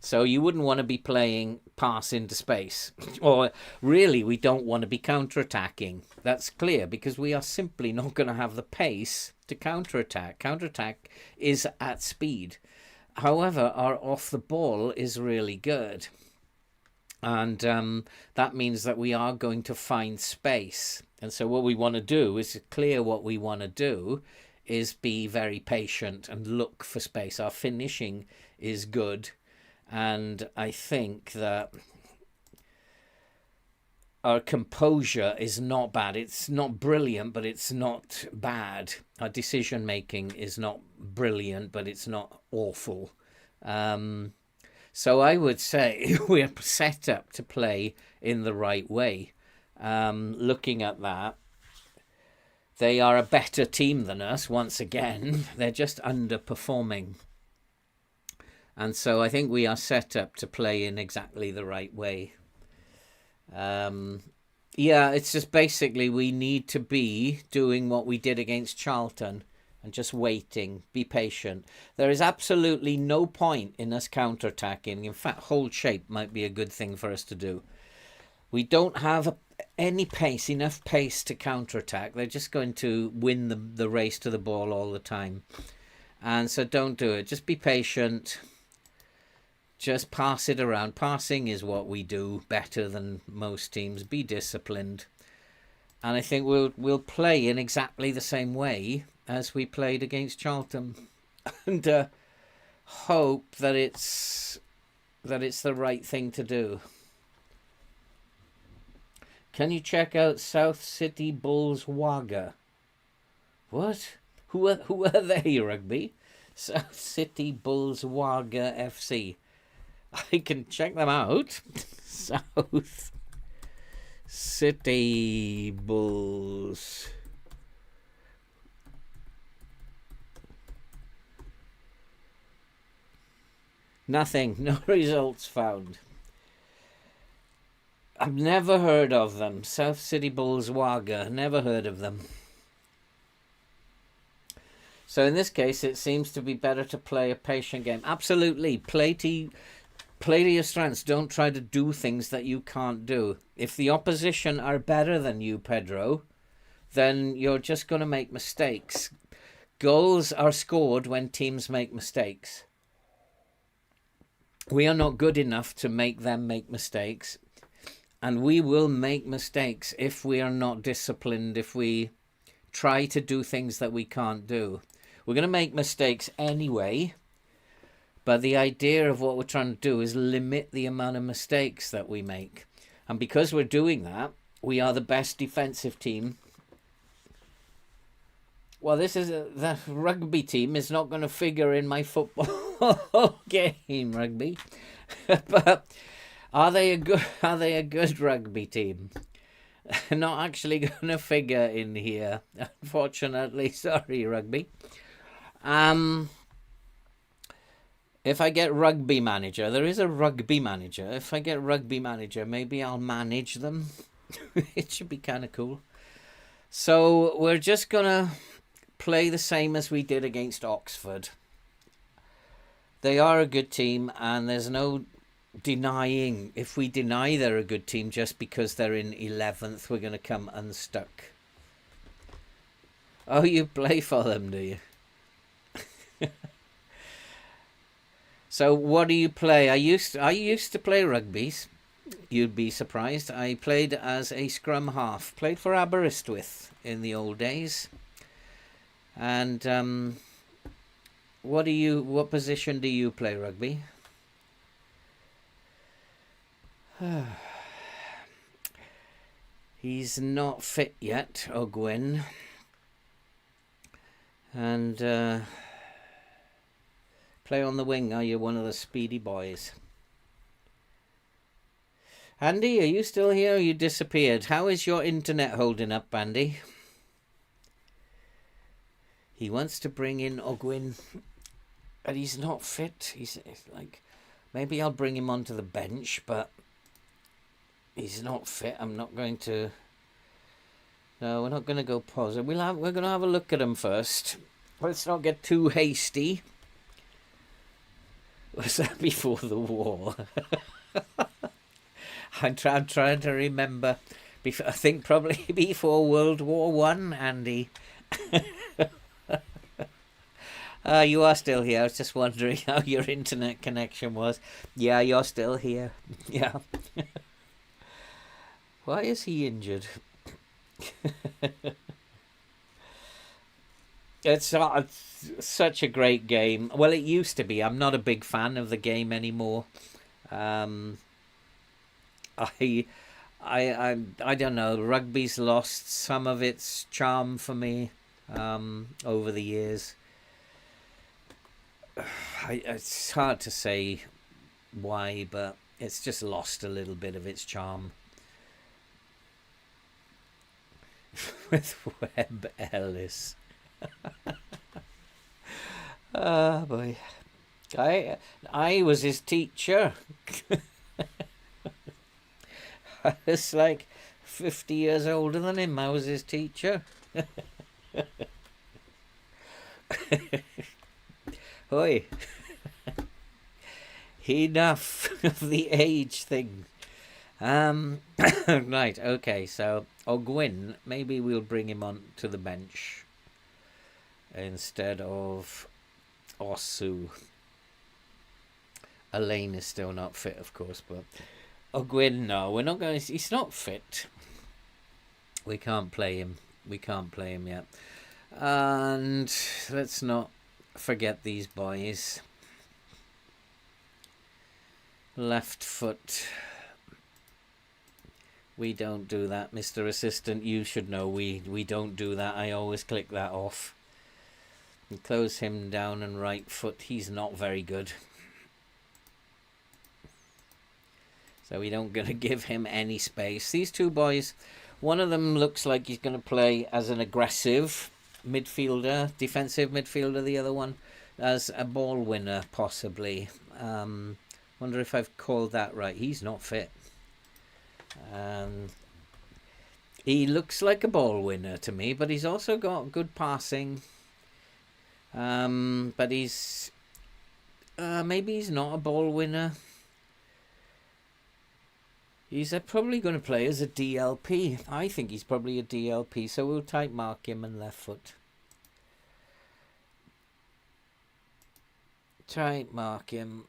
So you wouldn't want to be playing pass into space. Or really, we don't want to be counter-attacking. That's clear, because we are simply not going to have the pace to counter-attack. Counter-attack is at speed. However, our off the ball is really good. And that means that we are going to find space. And so what we want to do is clear what we want to do is be very patient and look for space. Our finishing is good. And I think that our composure is not bad. It's not brilliant, but it's not bad. Our decision making is not brilliant, but it's not awful. So I would say we're set up to play in the right way. Looking at that, they are a better team than us. Once again, they're just underperforming. And so I think we are set up to play in exactly the right way. Yeah, it's just basically we need to be doing what we did against Charlton and just waiting, be patient. There is absolutely no point in us counterattacking. In fact, hold shape might be a good thing for us to do. We don't have any pace, enough pace to counterattack. They're just going to win the race to the ball all the time. And so don't do it. Just be patient. Just pass it around. Passing is what we do better than most teams. Be disciplined. And I think we'll play in exactly the same way as we played against Charlton. And hope that it's the right thing to do. Can you check out South City Bulls Wagga? What? Who are they, Rugby? South City Bulls Wagga FC. I can check them out. South City Bulls. Nothing. No results found. I've never heard of them. South City Bulls Wagga. Never heard of them. So in this case, it seems to be better to play a patient game. Absolutely. Play to your strengths. Don't try to do things that you can't do. If the opposition are better than you, Pedro, then you're just going to make mistakes. Goals are scored when teams make mistakes. We are not good enough to make them make mistakes. And we will make mistakes if we are not disciplined, if we try to do things that we can't do. We're going to make mistakes anyway. But the idea of what we're trying to do is limit the amount of mistakes that we make. And because we're doing that, we are the best defensive team. Well, the rugby team is not going to figure in my football game, Rugby. But are they a good rugby team? Not actually going to figure in here, unfortunately. Sorry, rugby. Um, if I get rugby manager, there is a rugby manager. If I get rugby manager, maybe I'll manage them. It should be kind of cool. So we're just gonna play the same as we did against Oxford. They are a good team, and there's no denying. If we deny they're a good team just because they're in 11th, we're going to come unstuck. Oh, you play for them, do you? So what do you play? I used to play rugbies. You'd be surprised. I played as a scrum half. Played for Aberystwyth in the old days. And what position do you play rugby? He's not fit yet, Ogwyn. And play on the wing. Are you one of the speedy boys? Andy, are you still here or you disappeared? How is your internet holding up, Andy? He wants to bring in Ogwyn, but he's not fit. He's like, maybe I'll bring him onto the bench, but he's not fit. I'm not going to. No, we're not going to go pause. We're going to have a look at him first. Let's not get too hasty. Was that before the war? I'm trying to remember. I think probably before World War One, Andy. You are still here. I was just wondering how your internet connection was. Yeah, you're still here. Yeah. Why is he injured? It's such a great game. Well, it used to be. I'm not a big fan of the game anymore. I don't know. Rugby's lost some of its charm for me over the years. It's hard to say why, but it's just lost a little bit of its charm. With Webb Ellis. Oh boy. I was his teacher. I was like 50 years older than him. I was his teacher. Oi. Enough of the age thing. Right, okay, so Ogwyn, maybe we'll bring him on to the bench instead of Osu. Elaine is still not fit, of course, but Ogwyn, no, we're not going to. He's not fit. We can't play him. We can't play him yet. And let's not forget these boys. Left foot. We don't do that, Mr. Assistant. You should know we don't do that. I always click that off. And close him down and right foot. He's not very good. So we don't going to give him any space. These two boys, one of them looks like he's going to play as an aggressive midfielder, defensive midfielder. The other one as a ball winner, possibly. Wonder if I've called that right. He's not fit. He looks like a ball winner to me, but he's also got good passing. But he's maybe he's not a ball winner. He's probably going to play as a DLP. I think he's probably a DLP, so we'll type mark him and left foot. Type mark him.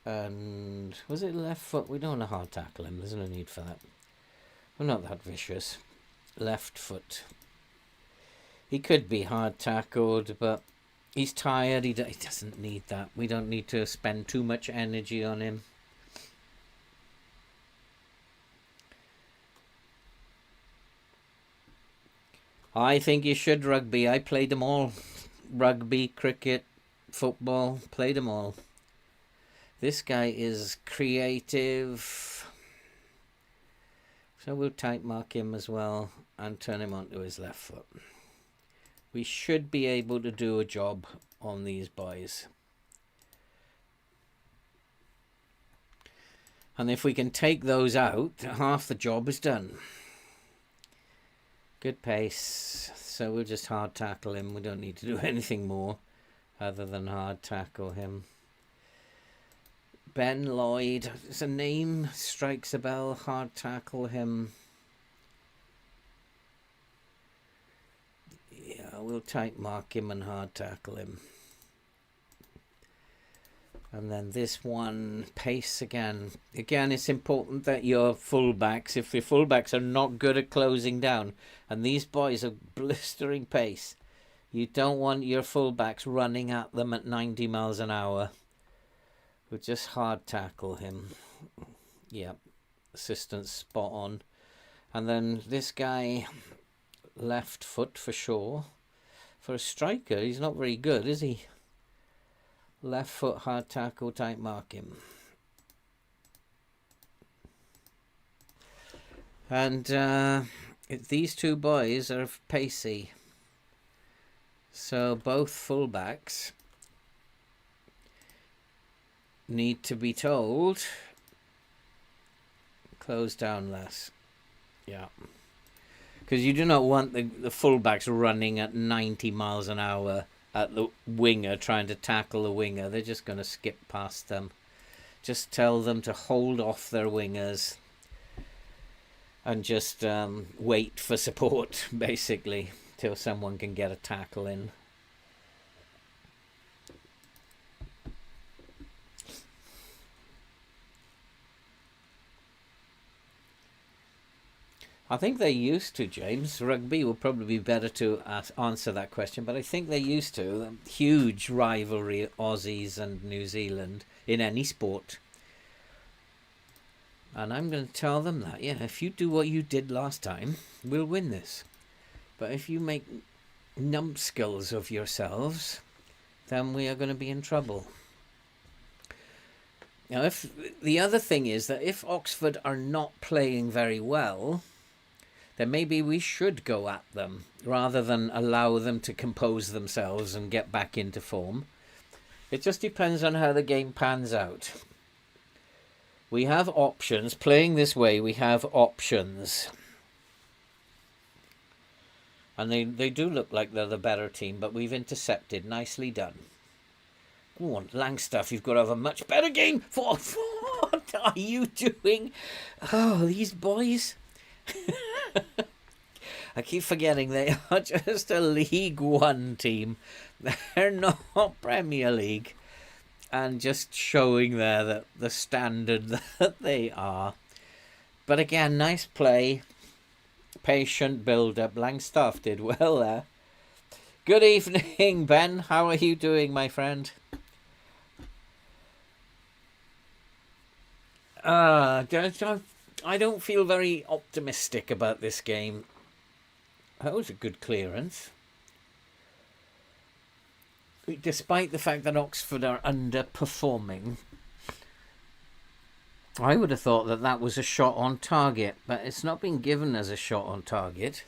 And was it left foot? We don't want to hard tackle him. There's no need for that. We're not that vicious. Left foot. He could be hard tackled, but he's tired. He doesn't need that. We don't need to spend too much energy on him. I think you should rugby. I played them all. Rugby, cricket, football. Played them all. This guy is creative. So we'll tight mark him as well and turn him onto his left foot. We should be able to do a job on these boys. And if we can take those out, half the job is done. Good pace. So we'll just hard tackle him. We don't need to do anything more other than hard tackle him. Ben Lloyd, it's a name, strikes a bell, hard tackle him. Yeah, we'll tight mark him and hard tackle him. And then this one, pace again. Again, it's important that your fullbacks, if your fullbacks are not good at closing down, and these boys are blistering pace, you don't want your fullbacks running at them at 90 miles an hour. We'll just hard tackle him. Yep, assistance spot on. And then this guy, left foot for sure. For a striker, he's not very good, is he? Left foot, hard tackle, tight mark him. And these two boys are pacey. So both fullbacks need to be told, close down less. Yeah. Because you do not want the fullbacks running at 90 miles an hour at the winger, trying to tackle the winger. They're just going to skip past them. Just tell them to hold off their wingers and just wait for support, basically, till someone can get a tackle in. I think they used to, James. Rugby will probably be better to answer that question, but I think they used to. Huge rivalry, Aussies and New Zealand, in any sport. And I'm going to tell them that, yeah, if you do what you did last time, we'll win this. But if you make numbskulls of yourselves, then we are going to be in trouble. Now, if the other thing is that if Oxford are not playing very well, then maybe we should go at them rather than allow them to compose themselves and get back into form. It just depends on how the game pans out. We have options. Playing this way, we have options. And they do look like they're the better team, but we've intercepted. Nicely done. Oh, Langstaff, you've got to have a much better game. What are you doing? Oh, these boys. I keep forgetting they are just a League One team. They're not Premier League. And just showing there that the standard that they are. But again, nice play. Patient build-up. Langstaff did well there. Good evening, Ben. How are you doing, my friend? I don't feel very optimistic about this game. That was a good clearance. Despite the fact that Oxford are underperforming, I would have thought that that was a shot on target, but it's not been given as a shot on target.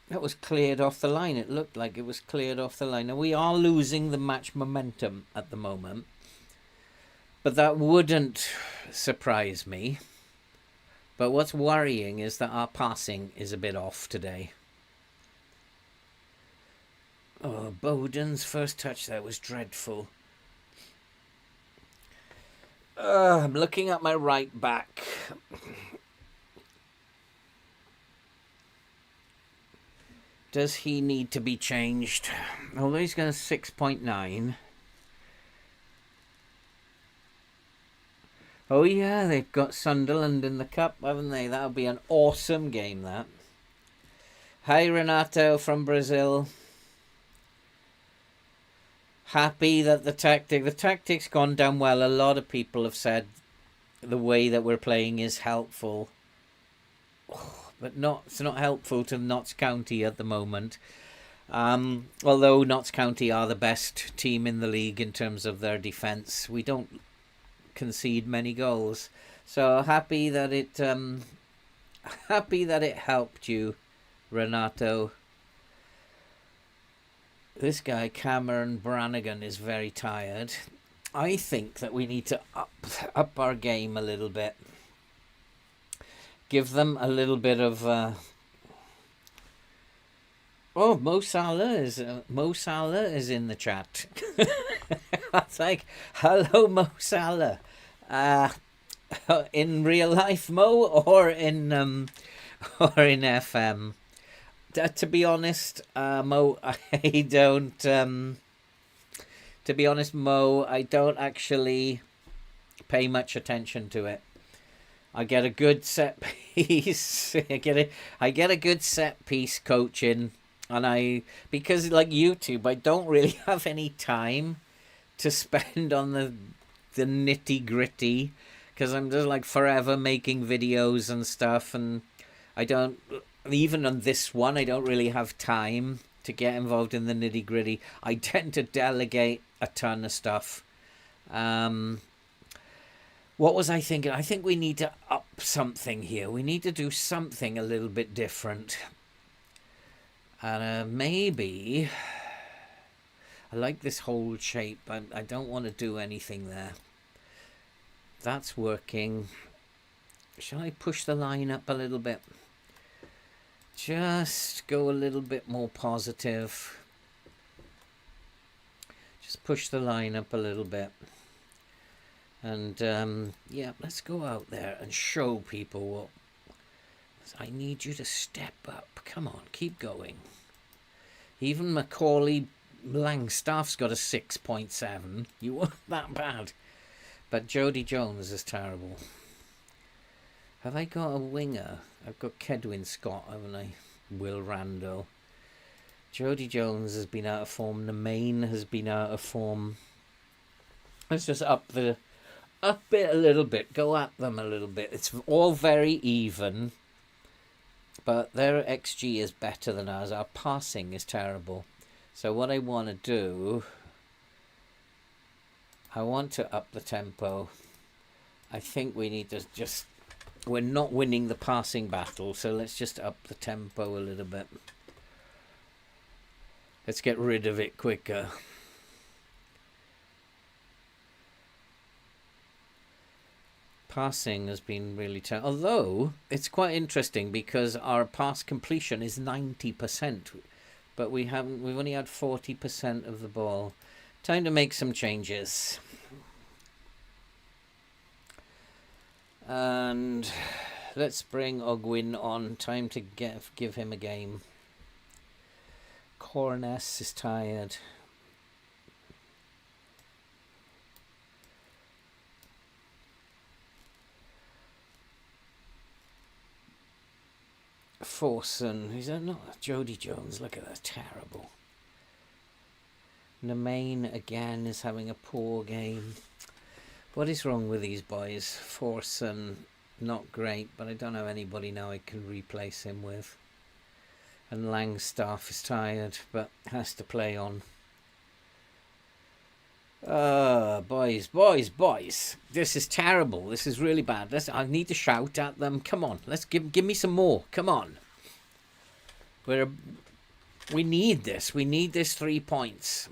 That was cleared off the line. It looked like it was cleared off the line. Now, we are losing the match momentum at the moment, but that wouldn't surprise me. But what's worrying is that our passing is a bit off today. Oh, Bowden's first touch there was dreadful. I'm looking at my right back. Does he need to be changed? Although he's got a 6.9. Oh yeah, they've got Sunderland in the cup, haven't they? That'll be an awesome game, that. Hi, Renato from Brazil. Happy that the tactic's gone down well. A lot of people have said the way that we're playing is helpful. But it's not helpful to Notts County at the moment. Although Notts County are the best team in the league in terms of their defence, we don't concede many goals. So happy that happy that it helped you, Renato. This guy, Cameron Brannigan, is very tired. I think that we need to up our game a little bit. Give them a little bit of... Oh, Mo Salah is in the chat. That's like, hello, Mo Salah. In real life, Mo, or in FM. To be honest, Mo, I don't. To be honest, Mo, I don't actually pay much attention to it. I get a good set piece. I get a good set piece coaching, and because like YouTube, I don't really have any time to spend on the nitty gritty, because I'm just like forever making videos and stuff, and I don't. Even on this one, I don't really have time to get involved in the nitty gritty. I tend to delegate a ton of stuff. What was I thinking? I think we need to up something here. We need to do something a little bit different. And maybe... I like this whole shape. I don't want to do anything there. That's working. Shall I push the line up a little bit? Just go a little bit more positive. Just push the line up a little bit. And yeah, let's go out there and show people what... I need you to step up. Come on, keep going. Even Macaulay Langstaff's got a 6.7. You weren't that bad. But Jody Jones is terrible. Have I got a winger? I've got Kedwin Scott, haven't I? Will Randall. Jody Jones has been out of form. Nemain has been out of form. Let's just up it a little bit. Go at them a little bit. It's all very even. But their XG is better than ours. Our passing is terrible. So what I want to do... I want to up the tempo. I think we need to just... We're not winning the passing battle, so let's just up the tempo a little bit. Let's get rid of it quicker. Passing has been really terrible. Although, it's quite interesting because our pass completion is 90%. But we've only had 40% of the ball. Time to make some changes. And let's bring Ogwyn on. Time to give him a game. Corness is tired. Forson. He's not Jody Jones. Look at that. Terrible. Nemain again is having a poor game. What is wrong with these boys? Forson, not great, but I don't have anybody now I can replace him with. And Langstaff is tired, but has to play on. Boys. This is terrible. This is really bad. I need to shout at them. Come on, let's give me some more. Come on. We need this. We need this 3 points.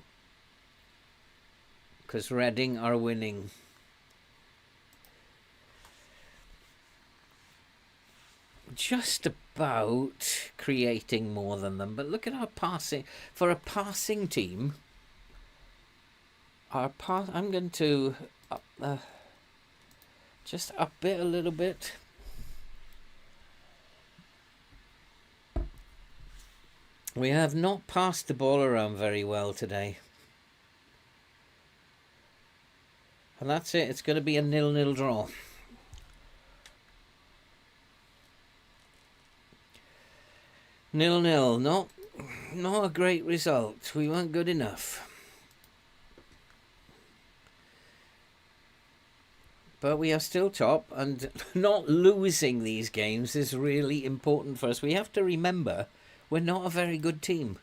Because Reading are winning. Just about creating more than them, but look at our passing. For a passing team, I'm going to just up it a little bit. We have not passed the ball around very well today. And that's it. It's going to be a 0-0 draw. Nil-nil, not a great result. We weren't good enough. But we are still top, and not losing these games is really important for us. We have to remember we're not a very good team.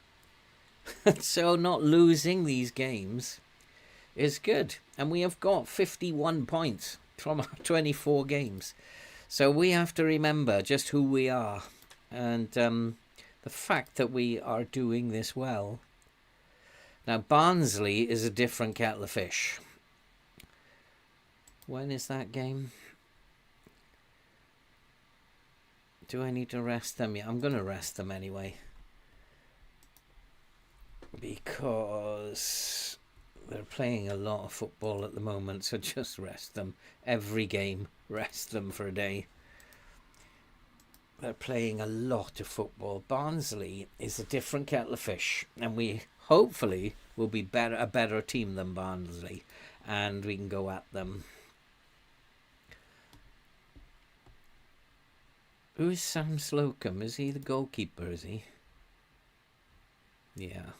So not losing these games is good. And we have got 51 points from our 24 games. So we have to remember just who we are, and the fact that we are doing this well. Now, Barnsley is a different kettle of fish. When is that game? Do I need to rest them? Yeah, I'm going to rest them anyway. Because they're playing a lot of football at the moment, so just rest them. Every game, rest them for a day. They're playing a lot of football. Barnsley is a different kettle of fish, and we hopefully will be a better team than Barnsley, and we can go at them. Who is Sam Slocum? Is he the goalkeeper, is he? Yeah.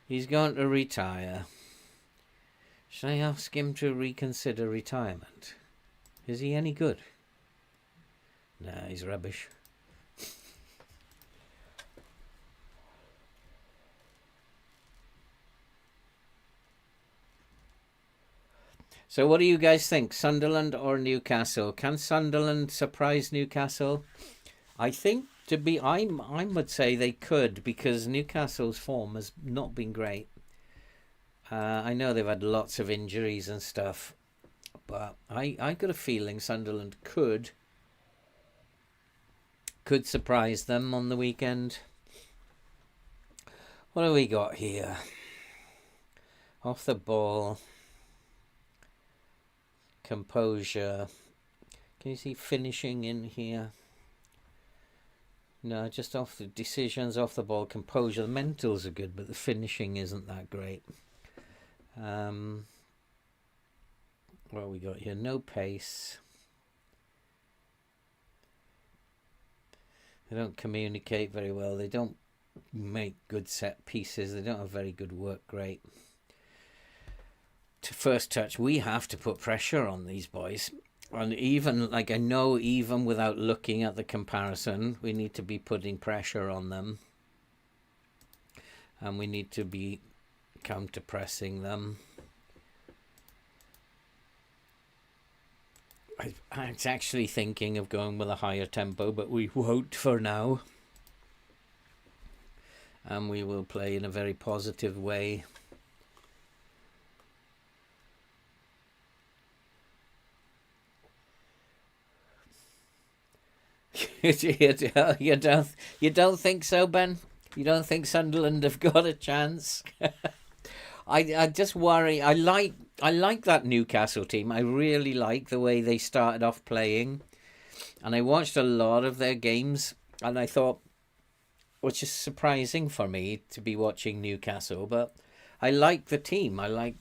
He's going to retire. Should I ask him to reconsider retirement? Is he any good? Nah, he's rubbish. So what do you guys think? Sunderland or Newcastle? Can Sunderland surprise Newcastle? I think I would say they could, because Newcastle's form has not been great. I know they've had lots of injuries and stuff, but I got a feeling Sunderland could surprise them on the weekend. What have we got here? Off the ball, composure. Can you see finishing in here? No, just off the decisions, off the ball, composure. The mentals are good, but the finishing isn't that great. What have we got here? No pace. They don't communicate very well. They don't make good set pieces. They don't have very good work rate. To first touch, we have to put pressure on these boys. And even, like, I know even without looking at the comparison, we need to be putting pressure on them. And we need to be counter-pressing them. I'm actually thinking of going with a higher tempo, but we won't for now. And we will play in a very positive way. You don't think so, Ben? You don't think Sunderland have got a chance? I just worry. I like that Newcastle team. I really like the way they started off playing, and I watched a lot of their games, and I thought, which is surprising for me to be watching Newcastle, but I like the team. I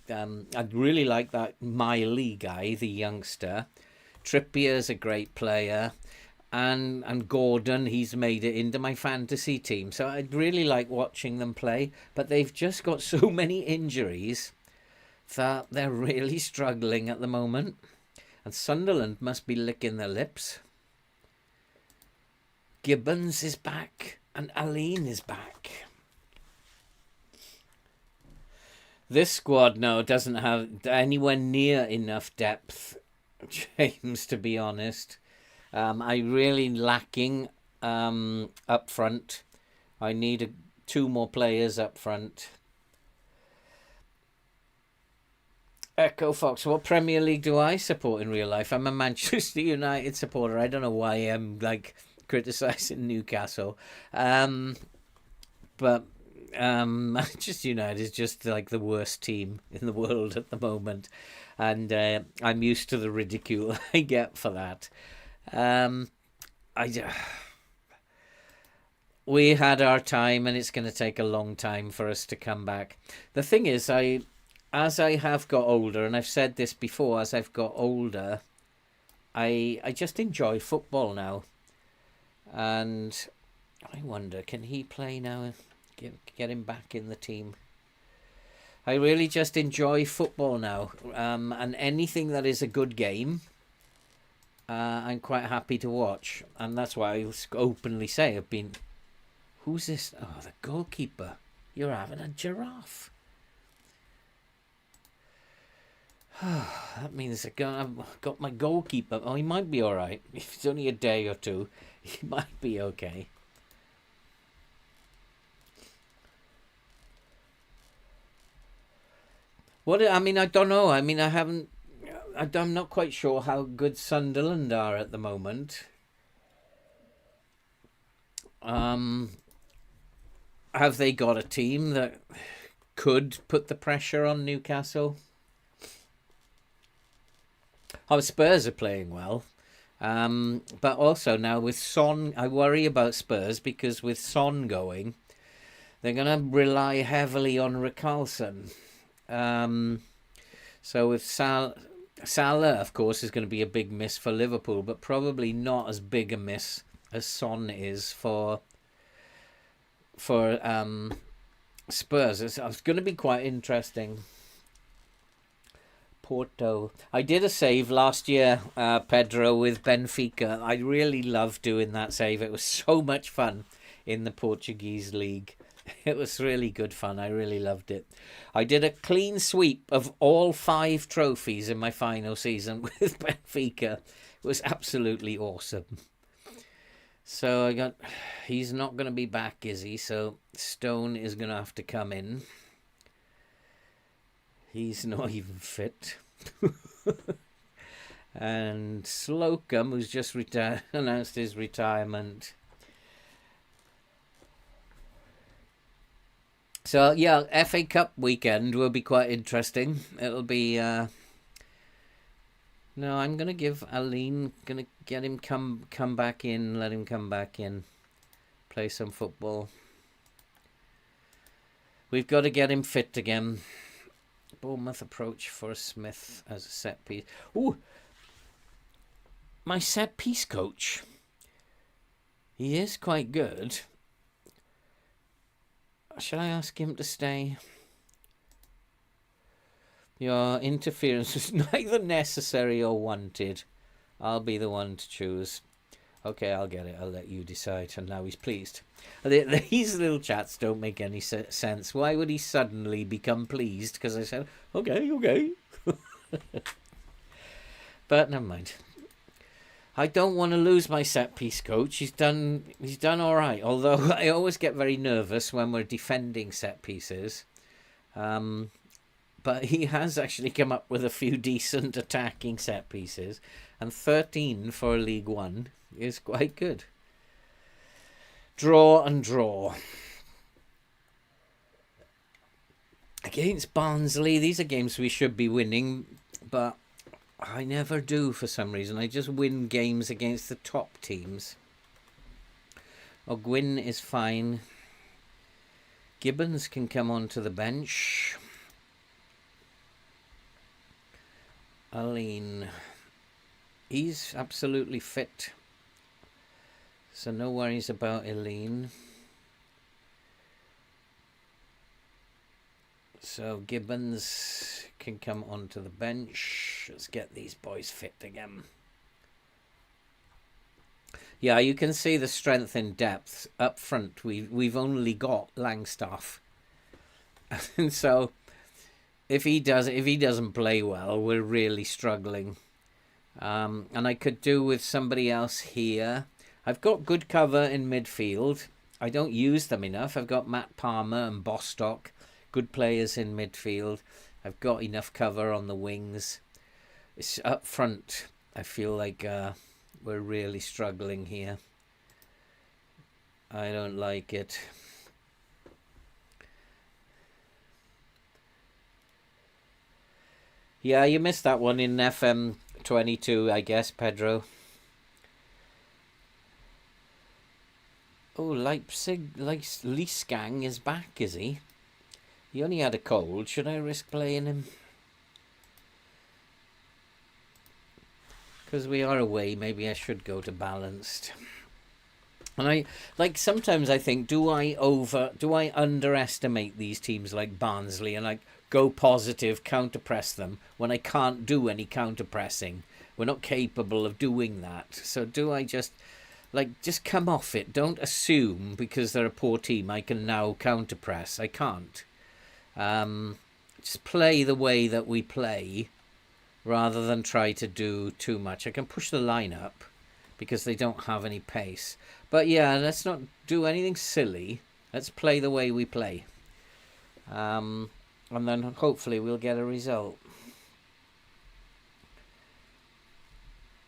really like that Miley guy, the youngster. Trippier's a great player. And Gordon, he's made it into my fantasy team. So I really like watching them play. But they've just got so many injuries that they're really struggling at the moment. And Sunderland must be licking their lips. Gibbons is back and Aline is back. This squad now doesn't have anywhere near enough depth, James, to be honest. I really lacking up front. I need 2 more players up front. Echo Fox, what Premier League do I support in real life? I'm a Manchester United supporter. I don't know why I'm criticising Newcastle. But Manchester United is just like the worst team in the world at the moment. And I'm used to the ridicule I get for that. We had our time, and it's going to take a long time for us to come back. The thing is, as I have got older, and I've said this before, as I've got older, I just enjoy football now. And I wonder, can he play now? Get him back in the team. I really just enjoy football now, and anything that is a good game, I'm quite happy to watch, and that's why I openly say I've been. Who's this? Oh, the goalkeeper. You're having a giraffe. That means I've got my goalkeeper. Oh, he might be all right. If it's only a day or two, he might be okay. I don't know. I haven't. I'm not quite sure how good Sunderland are at the moment. Um, have they got a team that could put the pressure on Newcastle? Our Spurs are playing well. But also now with Son, I worry about Spurs because with Son going, they're going to rely heavily on Richarlison. So with Salah, of course, is going to be a big miss for Liverpool, but probably not as big a miss as Son is for Spurs. It's going to be quite interesting. Porto. I did a save last year, Pedro, with Benfica. I really loved doing that save. It was so much fun in the Portuguese league. It was really good fun. I really loved it. I did a clean sweep of all 5 trophies in my final season with Benfica. It was absolutely awesome. So he's not going to be back, is he? So Stone is going to have to come in. He's not even fit. And Slocum, who's just announced his retirement. So, yeah, FA Cup weekend will be quite interesting. It'll be... No, I'm going to give Aline... Going to get him come back in. Let him come back in. Play some football. We've got to get him fit again. Bournemouth approach for Smith as a set piece. Ooh! My set piece coach. He is quite good. Shall I ask him to stay? Your interference is neither necessary or wanted. I'll be the one to choose. Okay, I'll get it. I'll let you decide. And now he's pleased. These little chats don't make any sense. Why would he suddenly become pleased? Because I said, okay. But never mind. I don't want to lose my set piece coach. He's done all right. Although I always get very nervous when we're defending set pieces. But he has actually come up with a few decent attacking set pieces. And 13 for League One is quite good. Draw and draw. Against Barnsley, these are games we should be winning, but I never do for some reason. I just win games against the top teams. O'Gwyn is fine. Gibbons can come onto the bench. Aline. He's absolutely fit. So no worries about Aline. So Gibbons can come onto the bench. Let's get these boys fit again. Yeah, you can see the strength in depth up front. We've only got Langstaff, and so if he doesn't play well, we're really struggling. And I could do with somebody else here. I've got good cover in midfield. I don't use them enough. I've got Matt Palmer and Bostock, good players in midfield. I've got enough cover on the wings. It's up front. I feel like we're really struggling here. I don't like it. Yeah, you missed that one in FM 22, I guess, Pedro. Oh, Leisgang is back, is he? He only had a cold. Should I risk playing him? Because we are away, maybe I should go to balanced. And sometimes I think, do I underestimate these teams like Barnsley and go positive, counter-press them when I can't do any counter-pressing? We're not capable of doing that. So do I just come off it? Don't assume because they're a poor team I can now counter-press. I can't. Just play the way that we play rather than try to do too much. I can push the line up because they don't have any pace. But yeah, let's not do anything silly. Let's play the way we play. And then hopefully we'll get a result.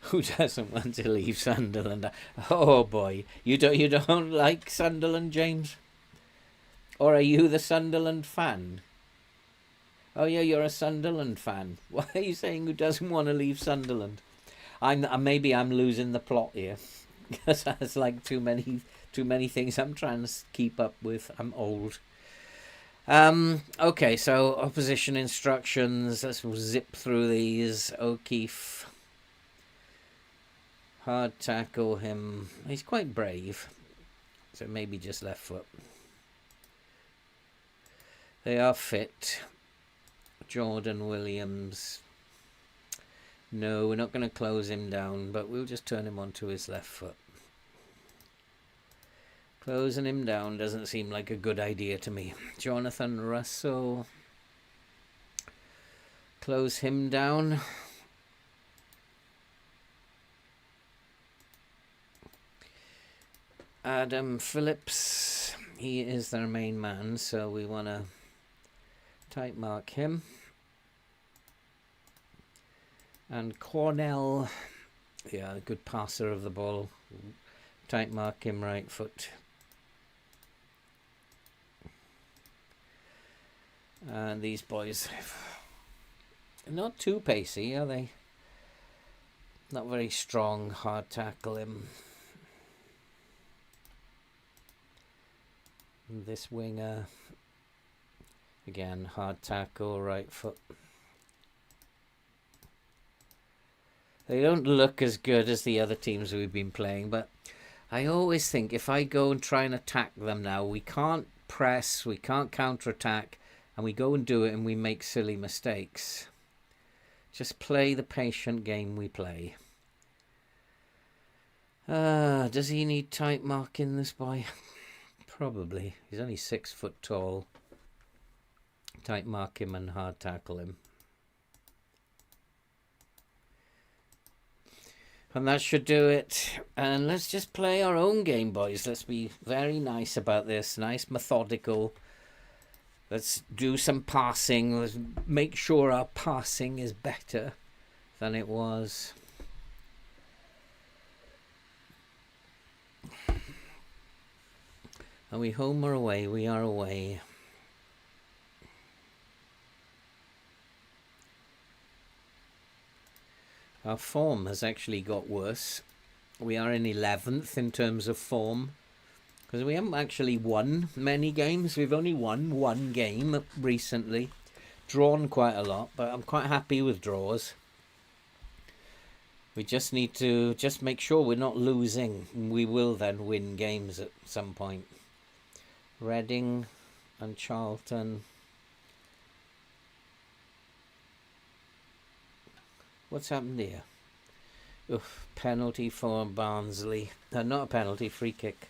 Who doesn't want to leave Sunderland? Oh boy, you don't like Sunderland, James? Or are you the Sunderland fan? Oh yeah, you're a Sunderland fan. Why are you saying who doesn't want to leave Sunderland? Maybe I'm losing the plot here because there's like too many things I'm trying to keep up with. I'm old. Okay, so opposition instructions. Let's zip through these. O'Keefe. Hard tackle him. He's quite brave. So maybe just left foot. They are fit. Jordan Williams. No, we're not going to close him down, but we'll just turn him onto his left foot. Closing him down doesn't seem like a good idea to me. Jonathan Russell. Close him down. Adam Phillips. He is their main man, so we want to tight mark him. And Cornell. Yeah, a good passer of the ball. Tight mark him right foot. And these boys, not too pacey, are they? Not very strong. Hard tackle him. This winger, again, hard tackle, right foot. They don't look as good as the other teams we've been playing, but I always think if I go and try and attack them now, we can't press, we can't counter-attack, and we go and do it and we make silly mistakes. Just play the patient game we play. Does he need tight marking, this boy? Probably. He's only 6 foot tall. Tight mark him and hard tackle him. And that should do it. And let's just play our own game, boys. Let's be very nice about this. Nice, methodical. Let's do some passing. Let's make sure our passing is better than it was. Are we home or away? We are away. Our form has actually got worse. We are in 11th in terms of form. Because we haven't actually won many games. We've only won one game recently. Drawn quite a lot, but I'm quite happy with draws. We just need to just make sure we're not losing. We will then win games at some point. Reading and Charlton. What's happened here? Oof, penalty for Barnsley. Not a penalty, free kick.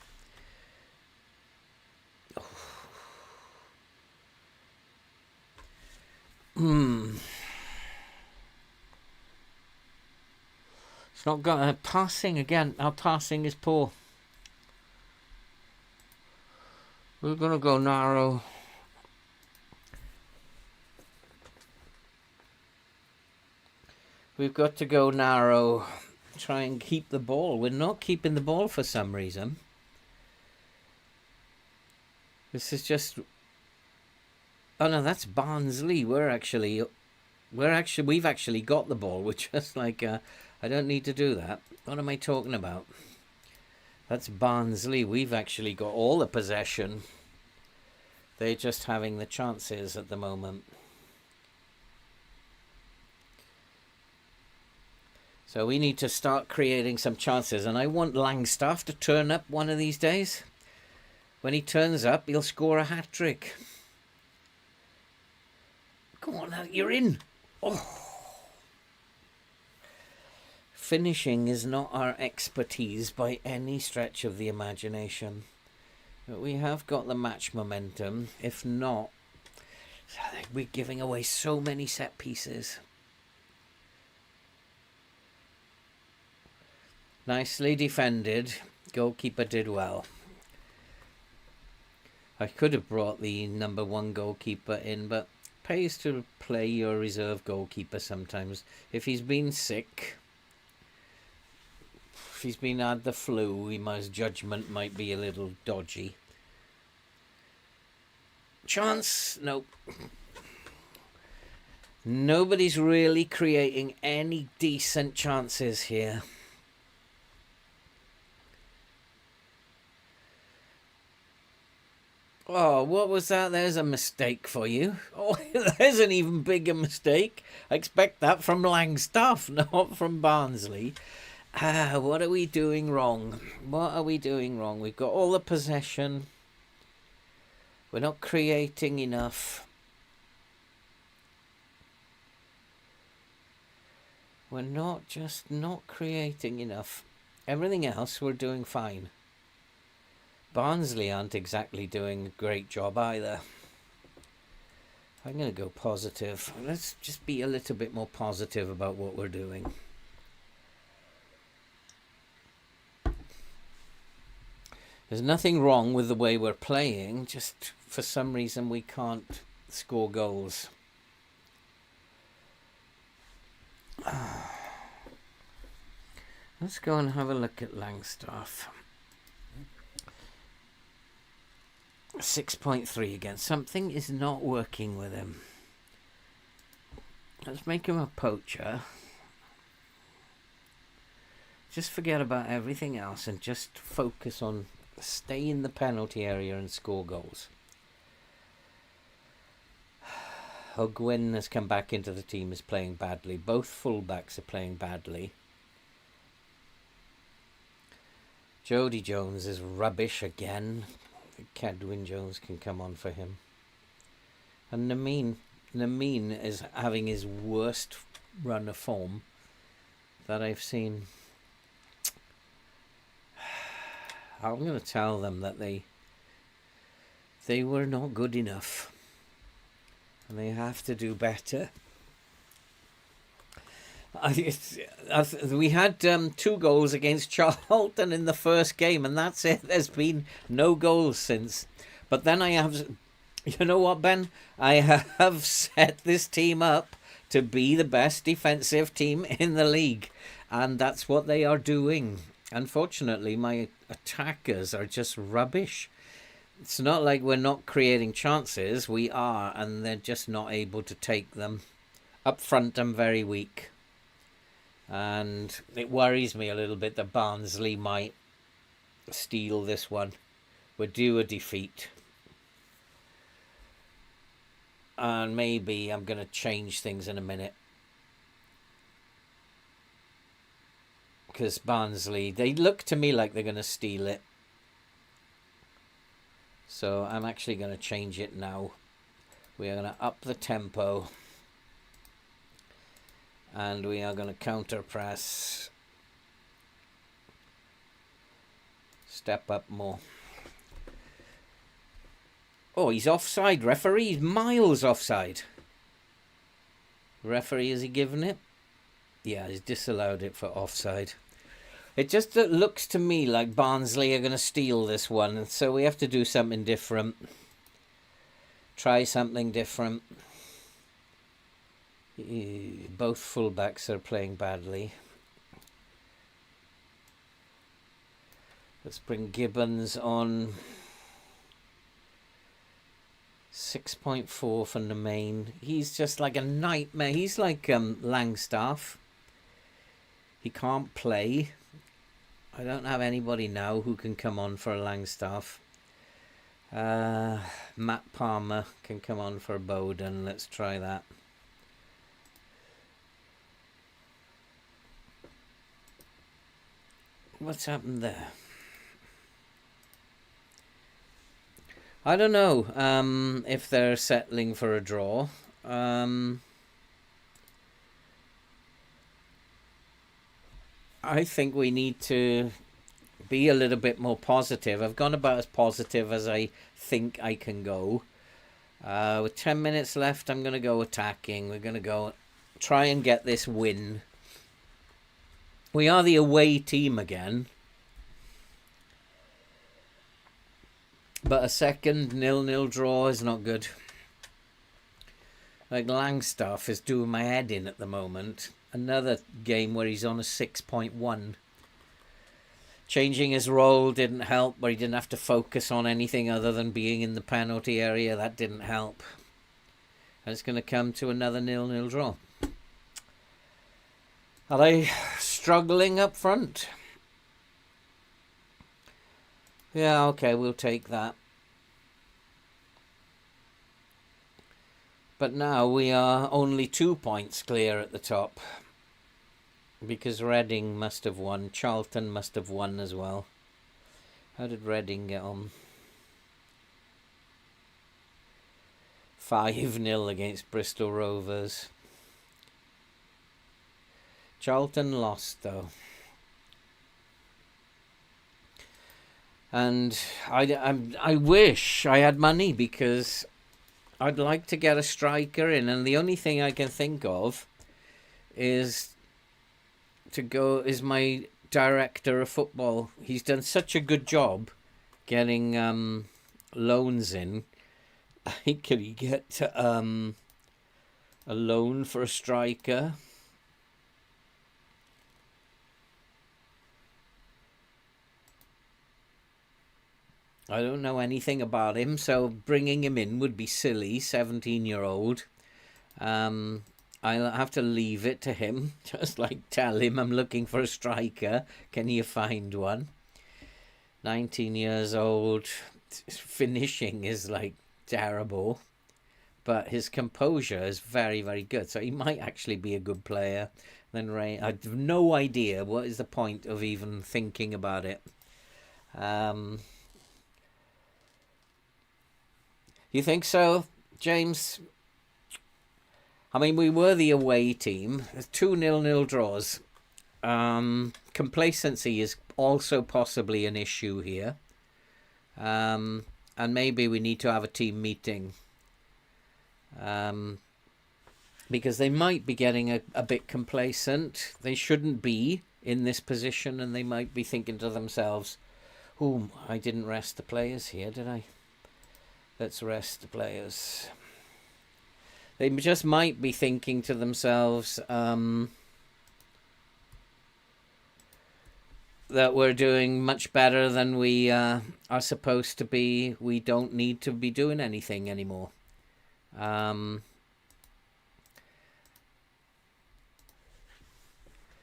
It's not got passing again. Our passing is poor. We're going to go narrow. We've got to go narrow. Try and keep the ball. We're not keeping the ball for some reason. This is just... Oh no, that's Barnsley. We've actually got the ball. We're just like, I don't need to do that. What am I talking about? That's Barnsley. We've actually got all the possession. They're just having the chances at the moment. So we need to start creating some chances. And I want Langstaff to turn up one of these days. When he turns up, he'll score a hat-trick. Come on, you're in. Oh. Finishing is not our expertise by any stretch of the imagination. But we have got the match momentum. If not, we're giving away so many set pieces. Nicely defended. Goalkeeper did well. I could have brought the number 1 goalkeeper in, but it pays to play your reserve goalkeeper sometimes. If he's been sick, if he's been had the flu, his judgment might be a little dodgy. Chance? Nope. Nobody's really creating any decent chances here. Oh, what was that? There's a mistake for you. Oh, there's an even bigger mistake. I expect that from Langstaff, not from Barnsley. What are we doing wrong? What are we doing wrong? We've got all the possession. We're not creating enough. We're not creating enough. Everything else we're doing fine. Barnsley aren't exactly doing a great job either. I'm going to go positive. Let's just be a little bit more positive about what we're doing. There's nothing wrong with the way we're playing, just for some reason we can't score goals. Let's go and have a look at Langstaff. 6.3 again. Something is not working with him. Let's make him a poacher. Just forget about everything else and just focus on stay in the penalty area and score goals. O'Gwyn has come back into the team, is playing badly. Both fullbacks are playing badly. Jody Jones is rubbish again. Cadwyn Jones can come on for him. And Namin is having his worst run of form that I've seen. I'm going to tell them that they were not good enough. And they have to do better. We had 2 goals against Charlton in the first game, and that's it. There's been no goals since. But then I have... You know what, Ben? I have set this team up to be the best defensive team in the league. And that's what they are doing. Unfortunately, my attackers are just rubbish. It's not like we're not creating chances. We are, and they're just not able to take them. Up front, I'm very weak. And it worries me a little bit that Barnsley might steal this one. We're due a defeat. And maybe I'm going to change things in a minute. Because Barnsley, they look to me like they're going to steal it. So I'm actually going to change it now. We are going to up the tempo. And we are going to counter press. Step up more. Oh, he's offside. Referee, he's miles offside. Referee, has he given it? Yeah, he's disallowed it for offside. It just looks to me like Barnsley are going to steal this one. And so we have to do something different. Try something different. Both fullbacks are playing badly. Let's bring Gibbons on. 6.4 for Nemain. He's just like a nightmare. He's like Langstaff. He can't play. I don't have anybody now who can come on for a Langstaff. Matt Palmer can come on for Bowden. Let's try that. What's happened there? I don't know if they're settling for a draw. I think we need to be a little bit more positive. I've gone about as positive as I think I can go. With 10 minutes left, I'm going to go attacking. We're going to go try and get this win. We are the away team again. But a second 0-0 draw is not good. Like, Langstaff is doing my head in at the moment. Another game where he's on a 6.1. Changing his role didn't help, where he didn't have to focus on anything other than being in the penalty area. That didn't help. And it's going to come to another 0-0 draw. Are they struggling up front? Yeah, okay, we'll take that. But now we are only 2 points clear at the top. Because Reading must have won. Charlton must have won as well. How did Reading get on? 5-0 against Bristol Rovers. Charlton lost, though. And I wish I had money, because I'd like to get a striker in, and the only thing I can think of is my director of football. He's done such a good job getting loans in. Could he get a loan for a striker? I don't know anything about him, so bringing him in would be silly. 17-year-old. I'll have to leave it to him. Just like tell him I'm looking for a striker. Can you find one? 19 years old. Finishing is like terrible. But his composure is very, very good. So he might actually be a good player. Then I have no idea what is the point of even thinking about it. You think so, James? I mean, we were the away team. 2 0-0 draws. Complacency is also possibly an issue here. And maybe we need to have a team meeting. Because they might be getting a bit complacent. They shouldn't be in this position, and they might be thinking to themselves, "Oh, I didn't rest the players here, did I? Let's rest the players." They just might be thinking to themselves that we're doing much better than we are supposed to be. We don't need to be doing anything anymore.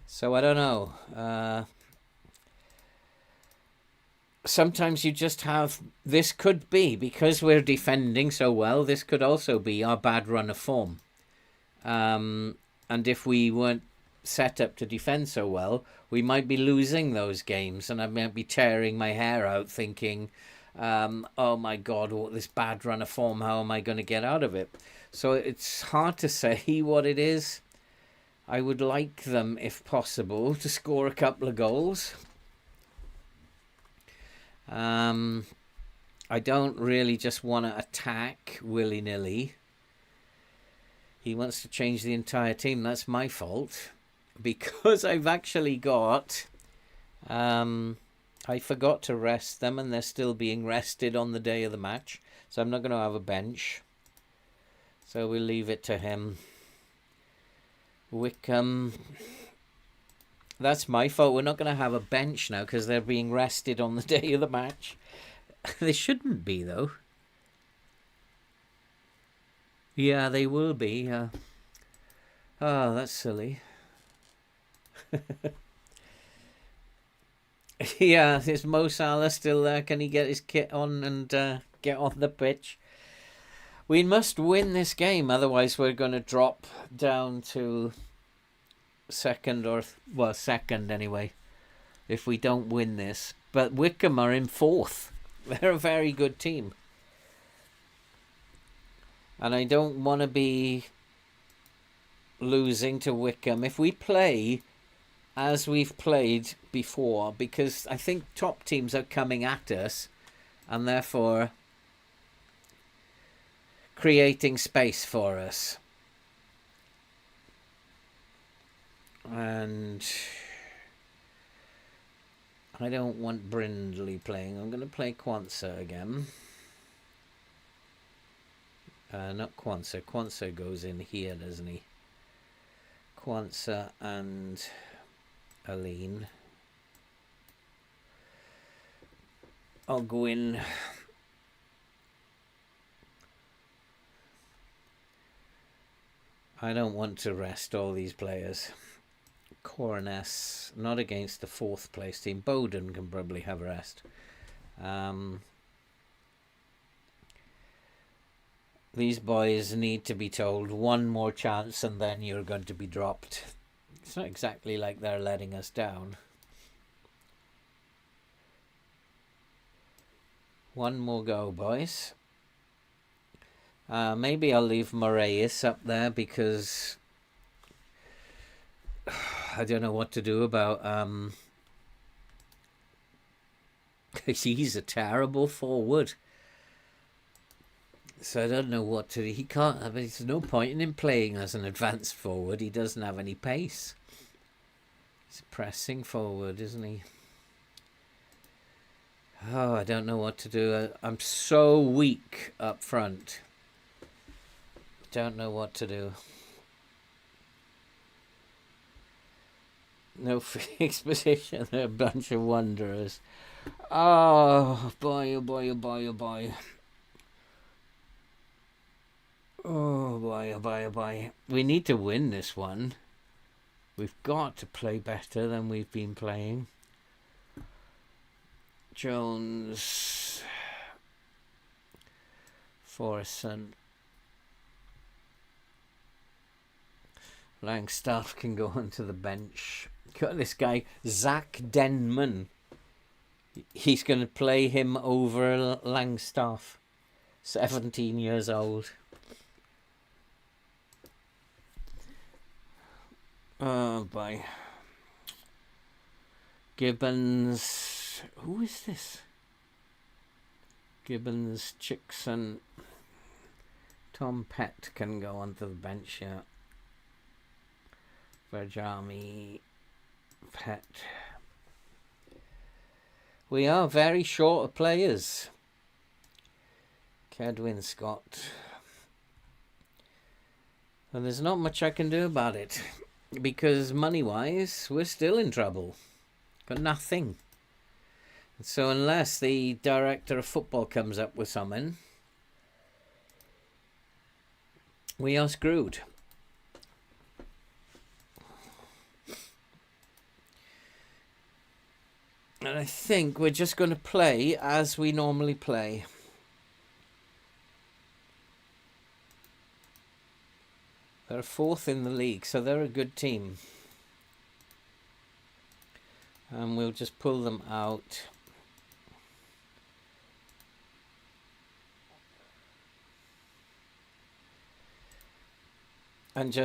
So I don't know. Sometimes you just have, this could be, because we're defending so well, this could also be our bad run of form. And if we weren't set up to defend so well, we might be losing those games, and I might be tearing my hair out thinking, oh my God, what this bad run of form, how am I going to get out of it? So it's hard to say what it is. I would like them, if possible, to score a couple of goals. I don't really just want to attack willy-nilly. He wants to change the entire team. That's my fault. Because I've actually got... I forgot to rest them, and they're still being rested on the day of the match. So I'm not going to have a bench. So we'll leave it to him. Wycombe... That's my fault. We're not going to have a bench now because they're being rested on the day of the match. They shouldn't be, though. Yeah, they will be. Oh, that's silly. Yeah, is Mo Salah still there? Can he get his kit on and get on the pitch? We must win this game, otherwise we're going to drop down to... second anyway, if we don't win this. But Wycombe are in 4th. They're a very good team, and I don't want to be losing to Wycombe if we play as we've played before, because I think top teams are coming at us and therefore creating space for us. And I don't want Brindley playing. I'm going to play Quansah again. Not Quansah. Quansah goes in here, doesn't he? Quansah and Aline. I'll go in. I don't want to rest all these players. Coroness, not against the 4th place team. Bowden can probably have a rest. These boys need to be told one more chance and then you're going to be dropped. It's not exactly like they're letting us down. One more go, boys. Maybe I'll leave Moraes up there because I don't know what to do about he's a terrible forward. So I don't know what to do. He can't. I mean, there's no point in him playing as an advanced forward. He doesn't have any pace. He's a pressing forward, isn't he? Oh, I don't know what to do. I'm so weak up front. Don't know what to do. No fixed position. They're a bunch of wanderers. Oh boy! Oh boy! Oh boy! Oh boy! Oh boy! Oh boy! Oh boy! We need to win this one. We've got to play better than we've been playing. Jones, Forreston, Langstaff can go onto the bench. Got this guy, Zach Denman. He's going to play him over Langstaff, 17 years old. Oh boy. Gibbons. Who is this? Gibbons, Chickson. Tom Pett can go onto the bench here. Verjami, Pett. We are very short of players. Kedwin Scott. And there's not much I can do about it. Because money-wise, we're still in trouble. Got nothing. So unless the director of football comes up with something, we are screwed. And I think we're just going to play as we normally play. They're 4th in the league, so they're a good team. And we'll just pull them out. And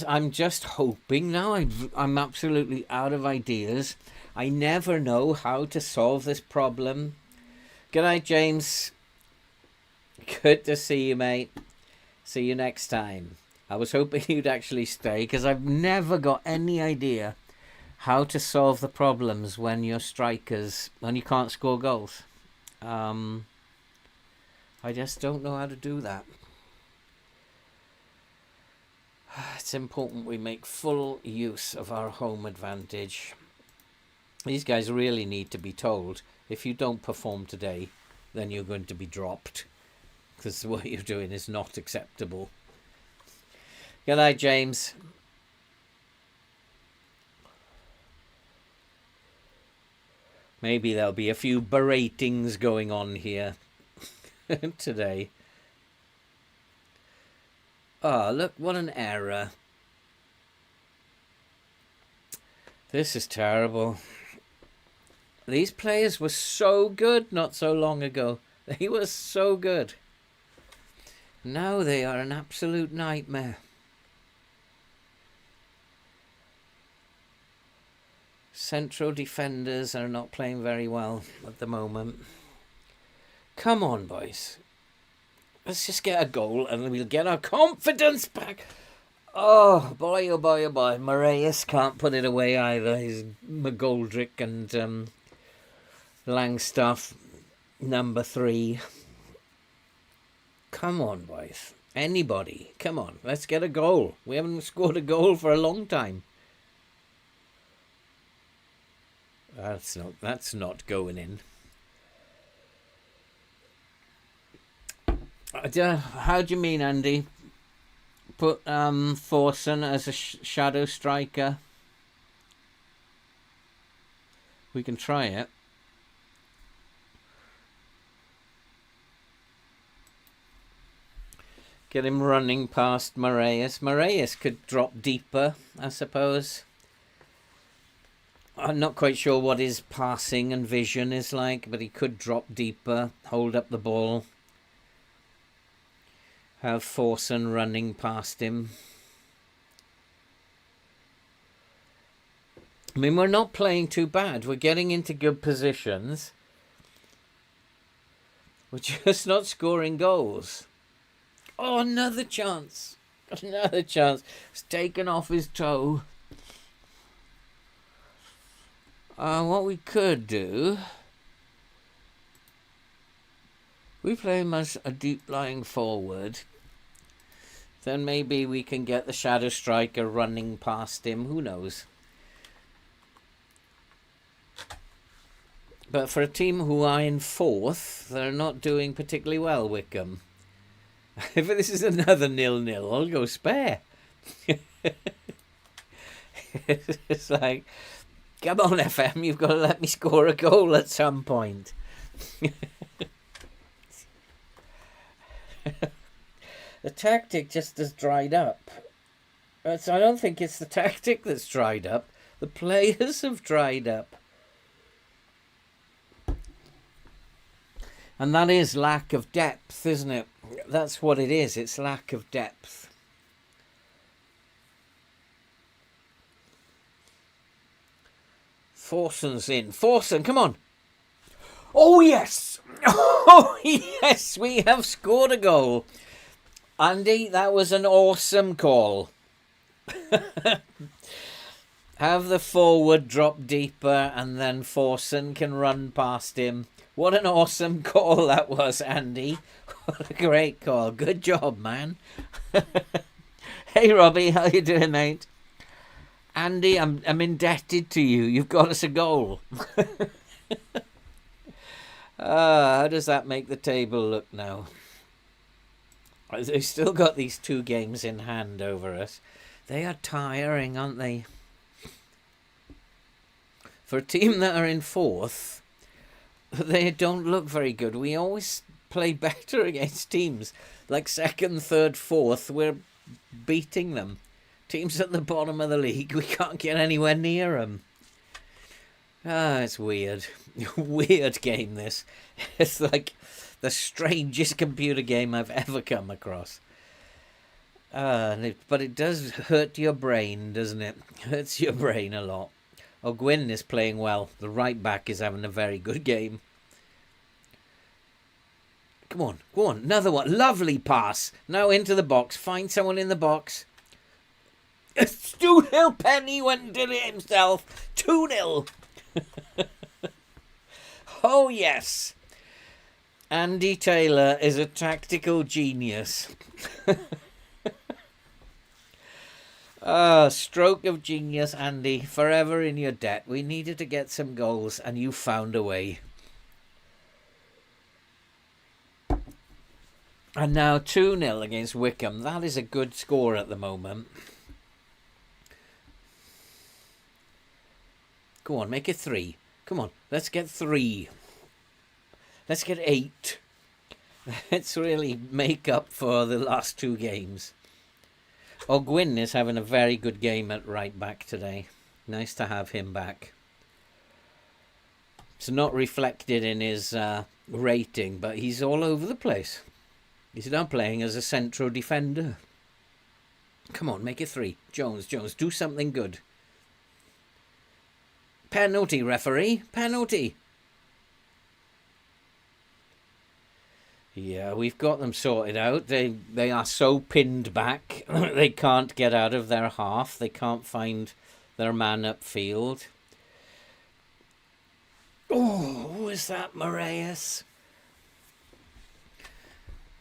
I'm just hoping now. I'm absolutely out of ideas. I never know how to solve this problem. Good night, James. Good to see you, mate. See you next time. I was hoping you'd actually stay because I've never got any idea how to solve the problems when you're strikers, when you can't score goals. I just don't know how to do that. It's important we make full use of our home advantage. These guys really need to be told, if you don't perform today, then you're going to be dropped. Because what you're doing is not acceptable. Good night, James. Maybe there'll be a few beratings going on here today. Oh, look, what an error. This is terrible. These players were so good not so long ago. They were so good. Now they are an absolute nightmare. Central defenders are not playing very well at the moment. Come on, boys. Let's just get a goal and we'll get our confidence back. Oh boy, oh boy. Moraes can't put it away either. He's McGoldrick and Langstaff, number 3. Come on, boys. Anybody, come on. Let's get a goal. We haven't scored a goal for a long time. That's not going in. How do you mean, Andy? Put Thorson as a shadow striker. We can try it. Get him running past Moraes. Moraes could drop deeper, I suppose. I'm not quite sure what his passing and vision is like, but he could drop deeper, hold up the ball. Have Thorson running past him. I mean, we're not playing too bad. We're getting into good positions. We're just not scoring goals. Oh, another chance. Another chance. It's taken off his toe. What we could do... We play him as a deep-lying forward. Then maybe we can get the shadow striker running past him. Who knows? But for a team who are in 4th, they're not doing particularly well, Wycombe. If this is another 0-0, I'll go spare. It's like, come on, FM, you've got to let me score a goal at some point. The tactic just has dried up. I don't think it's the tactic that's dried up. The players have dried up. And that is lack of depth, isn't it? That's what it is. It's lack of depth. Thorson's in. Thorson, come on. Oh, yes. Oh, yes. We have scored a goal. Andy, that was an awesome call. Have the forward drop deeper and then Thorson can run past him. What an awesome call that was, Andy. What a great call. Good job, man. Hey, Robbie, how you doing, mate? Andy, I'm indebted to you. You've got us a goal. How does that make the table look now? They've still got these 2 games in hand over us. They are tiring, aren't they? For a team that are in 4th... They don't look very good. We always play better against teams like 2nd, 3rd, 4th. We're beating them. Teams at the bottom of the league, we can't get anywhere near them. It's weird. Weird game, this. It's like the strangest computer game I've ever come across. But it does hurt your brain, doesn't it? Hurts your brain a lot. Oh, Gwyn is playing well. The right back is having a very good game. Come on, go on. Another one. Lovely pass. Now into the box. Find someone in the box. 2-0. Penny went and did it himself. 2-0. Oh, yes. Andy Taylor is a tactical genius. Stroke of genius, Andy. Forever in your debt. We needed to get some goals, and you found a way. And now 2-0 against Wycombe. That is a good score at the moment. Go on, make it 3. Come on, let's get 3. Let's get 8. Let's really make up for the last 2 games. Gwyn is having a very good game at right back today. Nice to have him back. It's not reflected in his rating, but he's all over the place. He's now playing as a central defender. Come on, make it 3. Jones, do something good. Penalty, referee. Penalty. Yeah, we've got them sorted out. They are so pinned back. They can't get out of their half. They can't find their man upfield. Oh, who is that, Marius?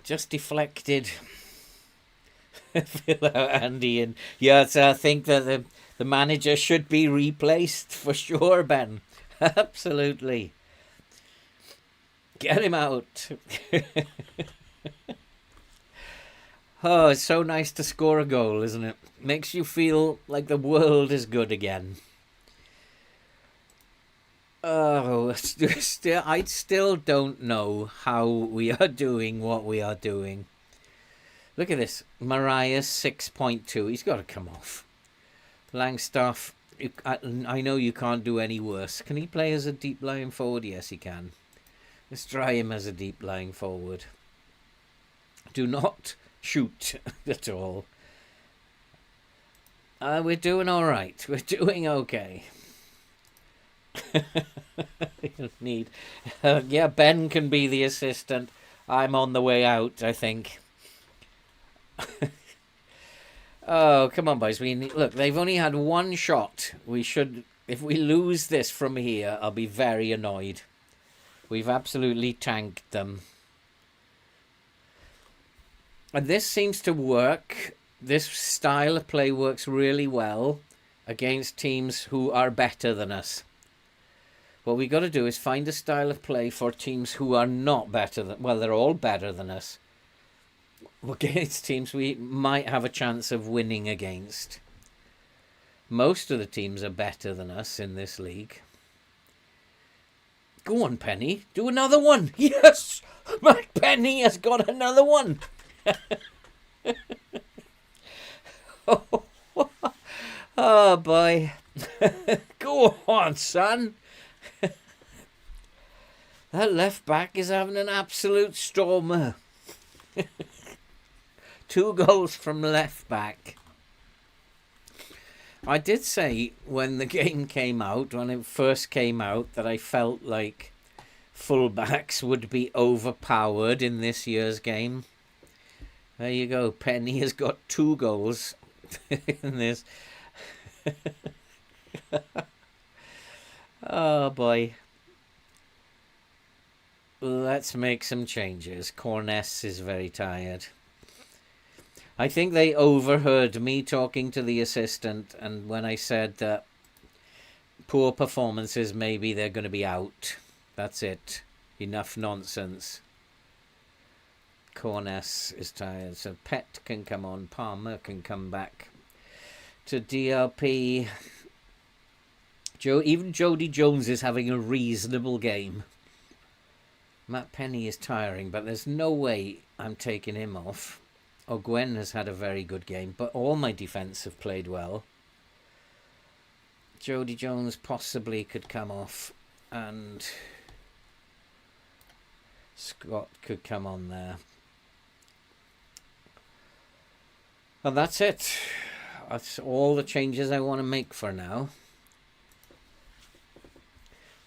Just deflected. Without Andy in. Yes, I think that the manager should be replaced for sure, Ben. Absolutely. Get him out. Oh, it's so nice to score a goal, isn't it? Makes you feel like the world is good again. Oh, I still don't know how we are doing what we are doing. Look at this. Mariah 6.2. He's got to come off. Langstaff, I know you can't do any worse. Can he play as a deep lying forward? Yes, he can. Let's try him as a deep lying forward. Do not shoot at all. We're doing all right. We're doing okay. Need. Yeah, Ben can be the assistant. I'm on the way out, I think. Oh, come on, boys. Look, they've only had one shot. If we lose this from here, I'll be very annoyed. We've absolutely tanked them. And this seems to work. This style of play works really well against teams who are better than us. What we got to do is find a style of play for teams who are not better than... Well, they're all better than us. Against teams we might have a chance of winning against. Most of the teams are better than us in this league. Go on, Penny. Do another one. Yes! My Penny has got another one. Oh, boy. Go on, son. That left back is having an absolute stormer. 2 goals from left back. I did say when the game came out, when it first came out, that I felt like fullbacks would be overpowered in this year's game. There you go. Penny has got 2 goals in this. Oh boy. Let's make some changes. Corness is very tired. I think they overheard me talking to the assistant, and when I said that poor performances, maybe they're going to be out. That's it. Enough nonsense. Corness is tired, so Pet can come on. Palmer can come back to DLP. Even Jody Jones is having a reasonable game. Matt Penny is tiring, but there's no way I'm taking him off. Gwen has had a very good game, but all my defence have played well. Jody Jones possibly could come off, and Scott could come on there. And that's it. That's all the changes I want to make for now.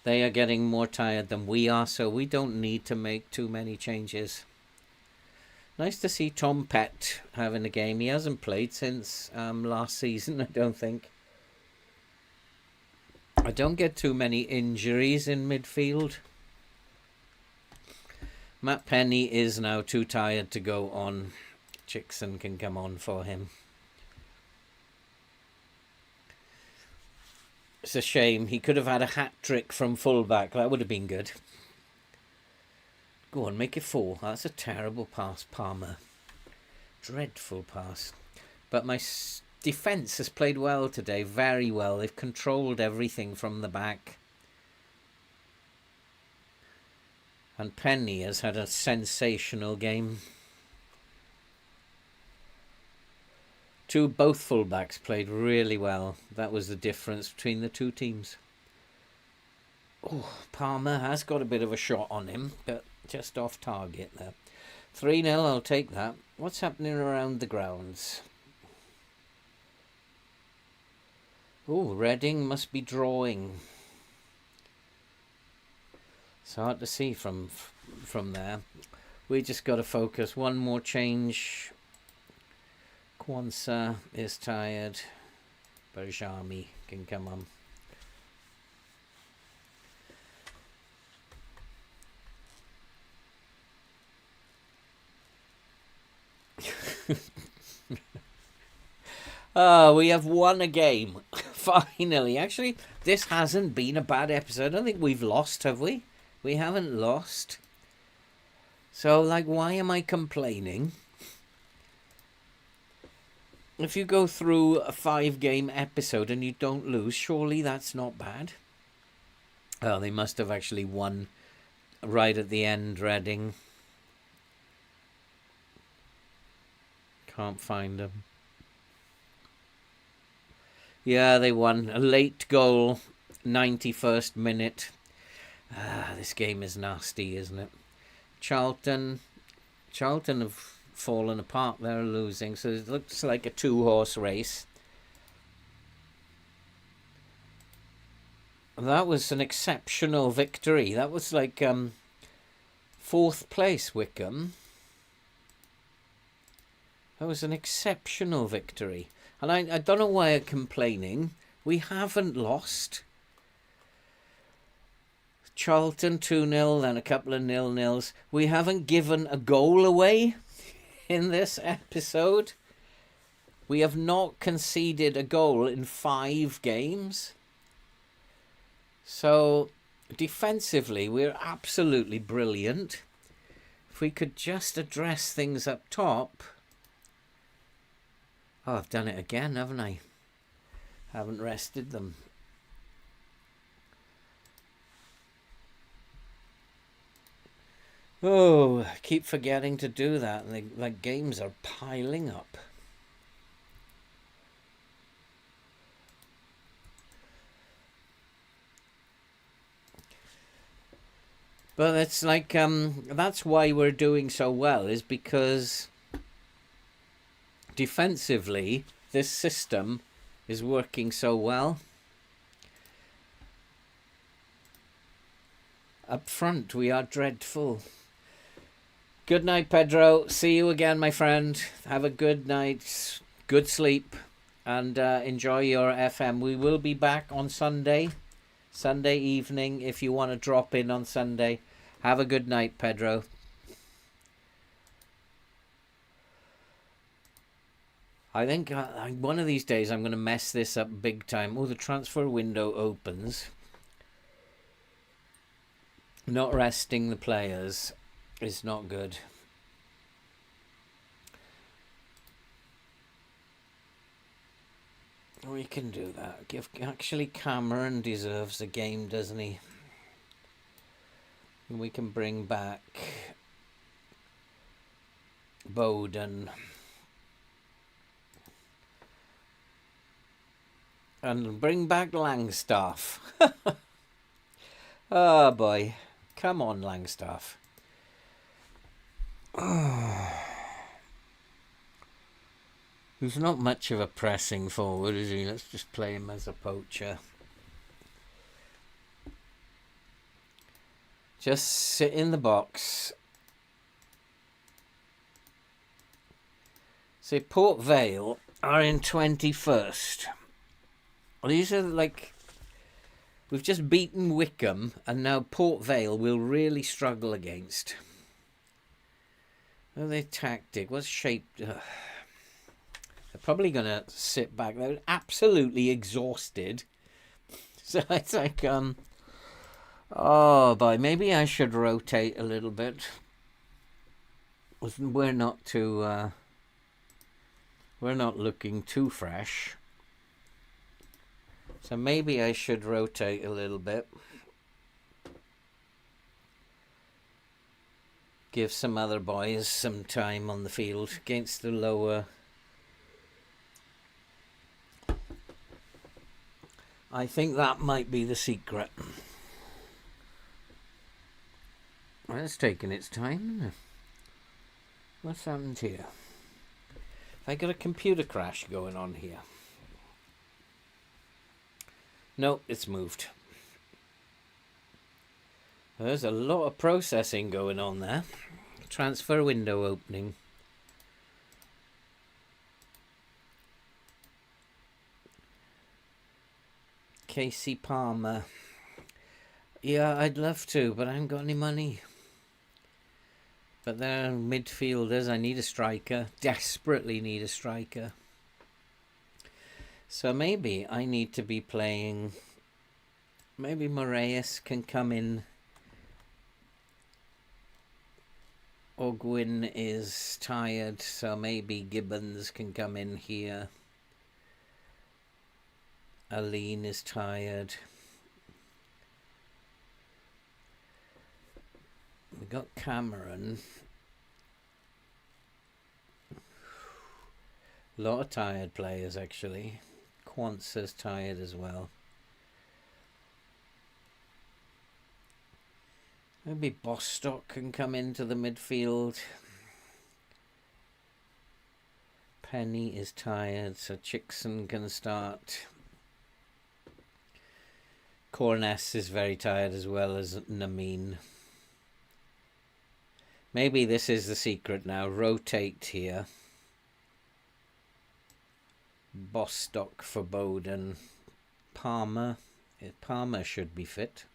They are getting more tired than we are, so we don't need to make too many changes. Nice to see Tom Pett having a game. He hasn't played since last season, I don't think. I don't get too many injuries in midfield. Matt Penny is now too tired to go on. Chickson can come on for him. It's a shame. He could have had a hat-trick from fullback. That would have been good. Go on, make it 4. That's a terrible pass, Palmer. Dreadful pass. But my defence has played well today, very well. They've controlled everything from the back. And Penny has had a sensational game. Both fullbacks played really well. That was the difference between the two teams. Oh, Palmer has got a bit of a shot on him, but just off target there. 3-0, I'll take that. What's happening around the grounds? Oh, Reading must be drawing. It's hard to see from there. We just got to focus. One more change. Kwanzaa is tired. Barjami can come on. Oh, we have won a game. Finally. Actually, this hasn't been a bad episode. I don't think we've lost, have we? We haven't lost. So, like, why am I complaining? If you go through a 5-game episode and you don't lose, surely that's not bad. Oh, they must have actually won right at the end, Reading. Can't find them. Yeah, they won. A late goal, 91st minute. This game is nasty, isn't it? Charlton have fallen apart. They're losing, so it looks like a 2-horse race. That was an exceptional victory. That was like 4th place, Wycombe. That was an exceptional victory. And I don't know why I'm complaining. We haven't lost. Charlton 2-0, then a couple of 0-0s. We haven't given a goal away in this episode. We have not conceded a goal in 5 games. So, defensively, we're absolutely brilliant. If we could just address things up top... Oh, I've done it again, haven't I? Haven't rested them. Oh, I keep forgetting to do that. Like games are piling up. But it's like, that's why we're doing so well, is because... defensively, this system is working so well. Up front, we are dreadful. Good night, Pedro. See you again, my friend. Have a good night, good sleep, and enjoy your FM. We will be back on Sunday evening, if you want to drop in on Sunday. Have a good night, Pedro. I think one of these days I'm going to mess this up big time. Oh, the transfer window opens. Not resting the players is not good. We can do that. Actually, Cameron deserves a game, doesn't he? And we can bring back Bowden. And bring back Langstaff. Oh, boy. Come on, Langstaff. He's not much of a pressing forward, is he? Let's just play him as a poacher. Just sit in the box. So Port Vale are in 21st. Well, these are like... We've just beaten Wycombe, and now Port Vale will really struggle against. Well, their tactic was shaped... They're probably going to sit back. They're absolutely exhausted. So it's like... Oh, boy, maybe I should rotate a little bit. We're not too... we're not looking too fresh. So maybe I should rotate a little bit. Give some other boys some time on the field against the lower. I think that might be the secret. Well, it's taken its time, isn't it? What's happened here? I got a computer crash going on here. No, it's moved. There's a lot of processing going on there. Transfer window opening. Casey Palmer. Yeah, I'd love to, but I haven't got any money. But they're midfielders. I need a striker. Desperately need a striker. So maybe I need to be playing... Maybe Moraes can come in. Ogwyn is tired, so maybe Gibbons can come in here. Aline is tired. We got Cameron. A lot of tired players, actually. Quanza's tired as well. Maybe Bostock can come into the midfield. Penny is tired, so Chickson can start. Corness is very tired as well as Namin. Maybe this is the secret now. Rotate here. Bostock for Bowden. Palmer. Palmer should be fit.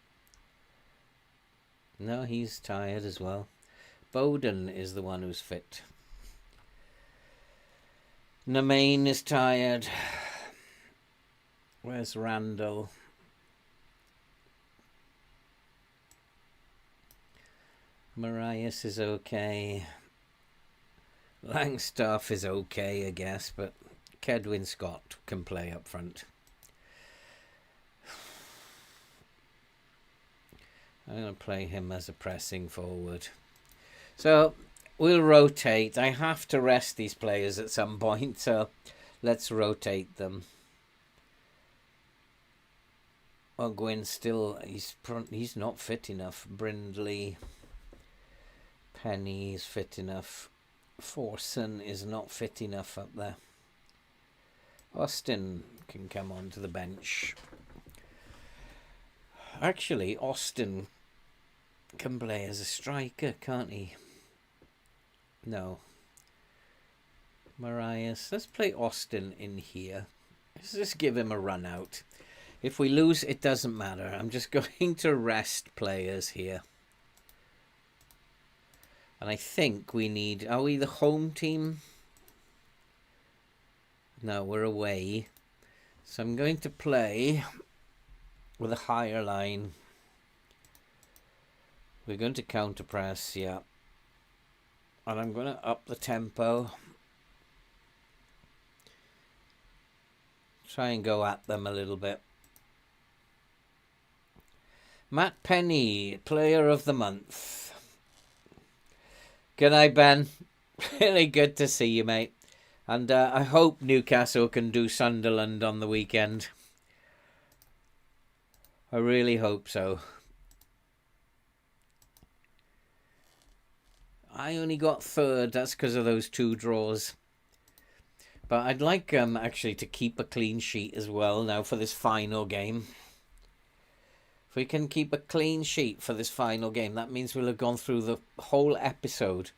No, he's tired as well. Bowden is the one who's fit. Namain is tired. Where's Randall? Marias is okay. Langstaff is okay, I guess, but Kedwin Scott can play up front. I'm going to play him as a pressing forward. So we'll rotate. I have to rest these players at some point, so let's rotate them. Ogwyn still, he's not fit enough. Brindley. Penny is fit enough. Forson is not fit enough up there. Austin can come onto the bench. Actually, Austin can play as a striker, can't he? No. Marias. Let's play Austin in here. Let's just give him a run out. If we lose, it doesn't matter. I'm just going to rest players here. And I think we need... Are we the home team? No, we're away. So I'm going to play with a higher line. We're going to counter press, yeah. And I'm going to up the tempo. Try and go at them a little bit. Matt Penny, Player of the Month. Good night, Ben. Really good to see you, mate. And I hope Newcastle can do Sunderland on the weekend. I really hope so. I only got third. That's because of those 2 draws. But I'd like actually to keep a clean sheet as well now for this final game. If we can keep a clean sheet for this final game, that means we'll have gone through the whole episode.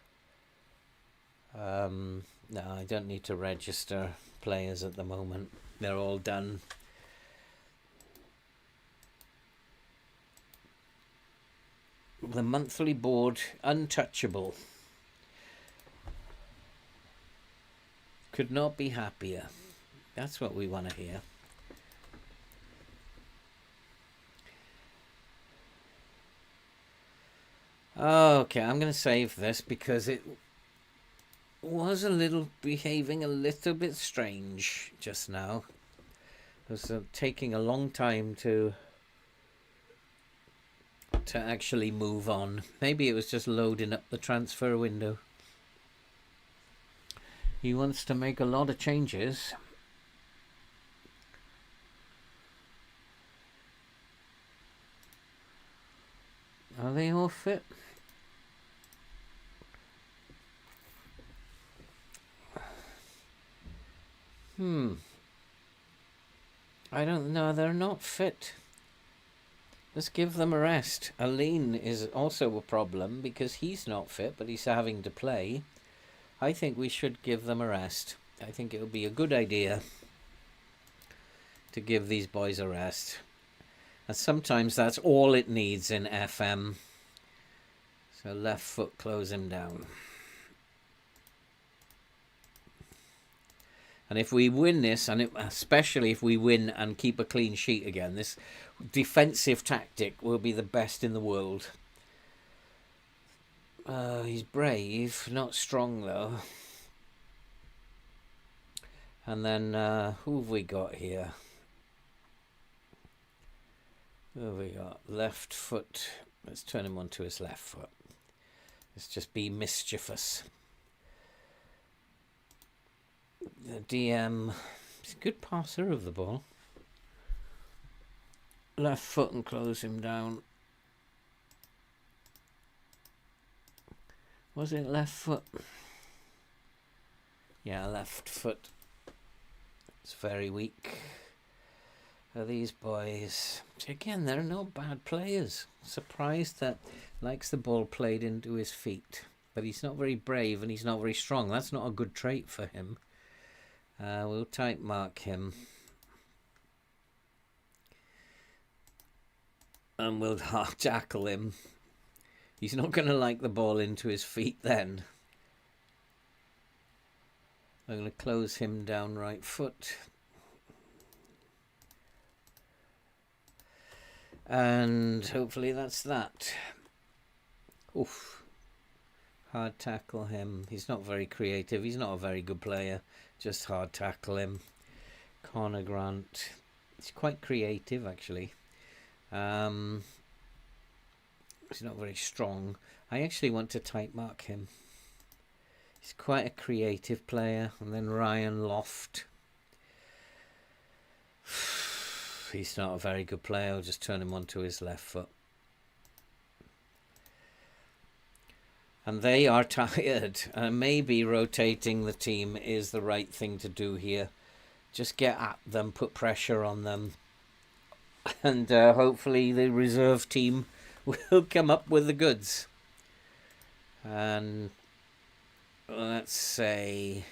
No, I don't need to register players at the moment. They're all done. The monthly board, untouchable. Could not be happier. That's what we want to hear. Okay, I'm going to save this because it was behaving a little bit strange just now. It was taking a long time to actually move on. Maybe it was just loading up the transfer window. He wants to make a lot of changes. Are they all fit? I don't know. They're not fit. Let's give them a rest. Aline is also a problem because he's not fit, but he's having to play. I think we should give them a rest. I think it would be a good idea to give these boys a rest. And sometimes that's all it needs in FM. So left foot, close him down. And if we win this, and especially if we win and keep a clean sheet again, this defensive tactic will be the best in the world. He's brave, not strong though. And then who have we got here? Who have we got? Left foot. Let's turn him onto his left foot. Let's just be mischievous. The DM is a good passer of the ball. Left foot and close him down. Was it left foot? Yeah, left foot. It's very weak. Are these boys? Again, they're not bad players. Surprised that likes the ball played into his feet. But he's not very brave and he's not very strong. That's not a good trait for him. We'll tight mark him. And we'll hard tackle him. He's not going to like the ball into his feet then. I'm going to close him down right foot. And hopefully that's that. Oof. Hard tackle him. He's not very creative. He's not a very good player. Just hard tackle him. Connor Grant. He's quite creative actually. He's not very strong. I actually want to tight mark him. He's quite a creative player. And then Ryan Loft. He's not a very good player. I'll just turn him onto his left foot. And they are tired. Maybe rotating the team is the right thing to do here. Just get at them, put pressure on them. And hopefully the reserve team will come up with the goods. And let's say...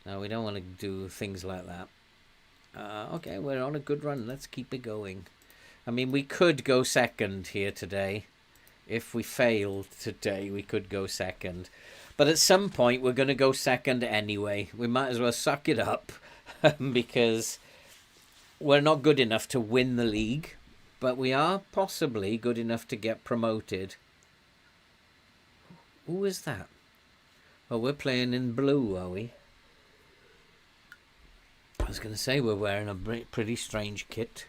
No, we don't want to do things like that. Okay, we're on a good run. Let's keep it going. I mean, we could go second here today. If we failed today, we could go second. But at some point, we're going to go second anyway. We might as well suck it up. Because we're not good enough to win the league. But we are possibly good enough to get promoted. Who is that? Oh, we're playing in blue, are we? I was going to say we're wearing a pretty strange kit.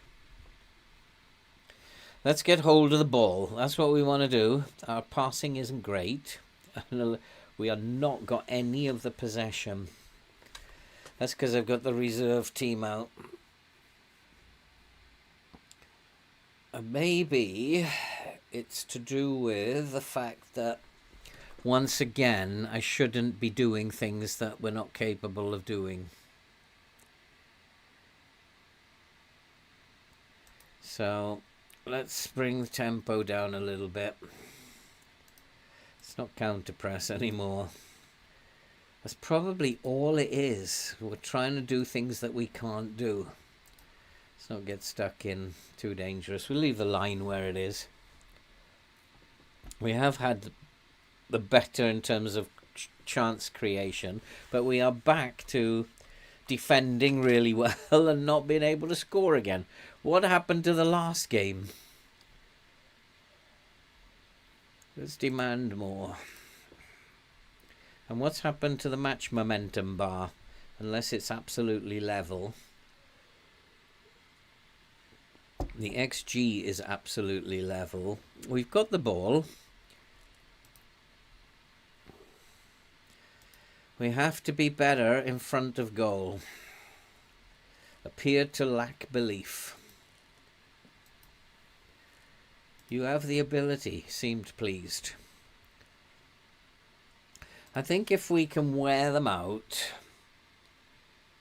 Let's get hold of the ball. That's what we want to do. Our passing isn't great. We have not got any of the possession. That's because I've got the reserve team out. Maybe it's to do with the fact that once again I shouldn't be doing things that we're not capable of doing. So let's bring the tempo down a little bit. It's not counter press anymore. That's probably all it is. We're trying to do things that we can't do. Let's not get stuck in too dangerous. We'll leave the line where it is. We have had the better in terms of chance creation, but we are back to defending really well and not being able to score again. What happened to the last game? Let's demand more. And what's happened to the match momentum bar? Unless it's absolutely level. The XG is absolutely level. We've got the ball. We have to be better in front of goal. Appeared to lack belief. You have the ability, seemed pleased. I think if we can wear them out,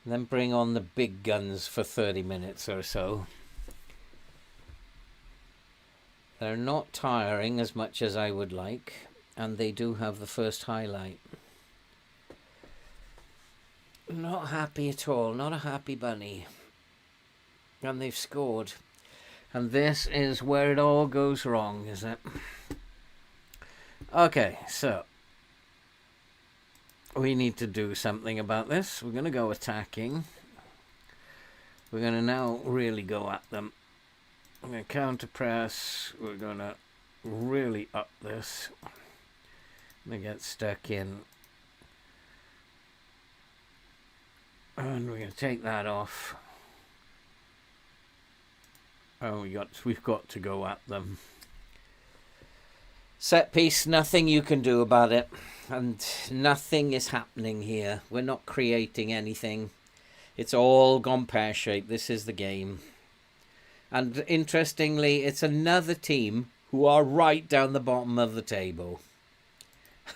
then bring on the big guns for 30 minutes or so. They're not tiring as much as I would like, and they do have the first highlight. Not happy at all, not a happy bunny. And they've scored. And this is where it all goes wrong, isn't it? Okay, so we need to do something about this. We're going to go attacking. We're going to now really go at them. We're going to counter press. We're going to really up this. They get stuck in. And we're going to take that off. Oh, we've got to go at them. Set piece, nothing you can do about it. And nothing is happening here. We're not creating anything. It's all gone pear-shaped. This is the game. And interestingly, it's another team who are right down the bottom of the table.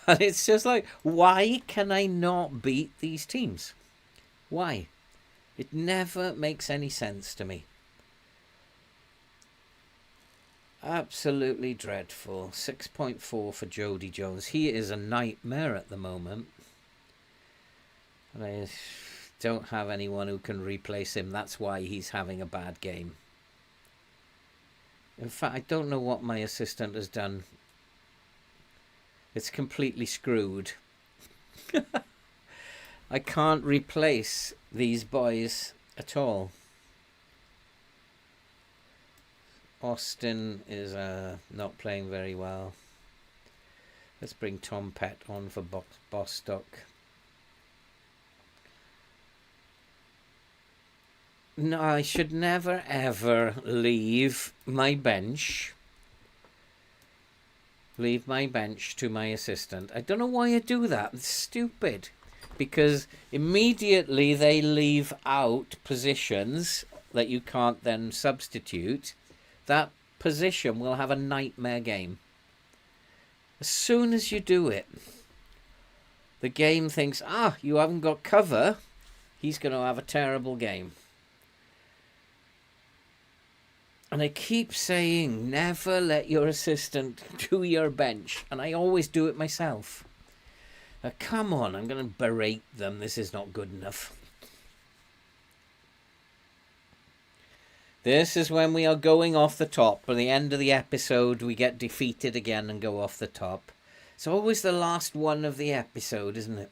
And it's just like, why can I not beat these teams? Why? It never makes any sense to me. Absolutely dreadful. 6.4 for Jody Jones. He is a nightmare at the moment. And I don't have anyone who can replace him. That's why he's having a bad game. In fact, I don't know what my assistant has done. It's completely screwed. I can't replace these boys at all. Austin is not playing very well. Let's bring Tom Pett on for Bostock. No, I should never ever leave my bench. Leave my bench to my assistant. I don't know why I do that. It's stupid. Because immediately they leave out positions that you can't then substitute. That position will have a nightmare game. As soon as you do it, the game thinks, you haven't got cover. He's going to have a terrible game. And I keep saying, never let your assistant do your bench. And I always do it myself. Come on, I'm going to berate them. This is not good enough. This is when we are going off the top. By the end of the episode, we get defeated again and go off the top. It's always the last one of the episode, isn't it?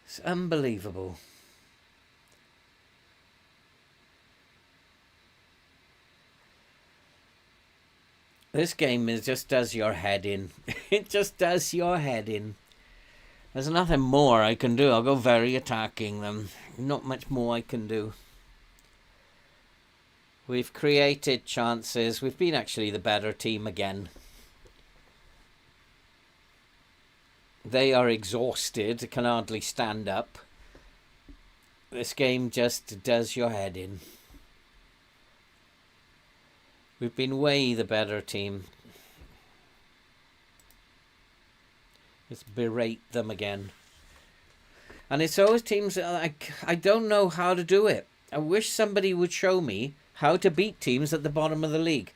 It's unbelievable. This game just does your head in. It just does your head in. There's nothing more I can do. I'll go very attacking them. Not much more I can do. We've created chances. We've been actually the better team again. They are exhausted, can hardly stand up. This game just does your head in. We've been way the better team. Let's berate them again. And it's always teams that I don't know how to do it. I wish somebody would show me how to beat teams at the bottom of the league.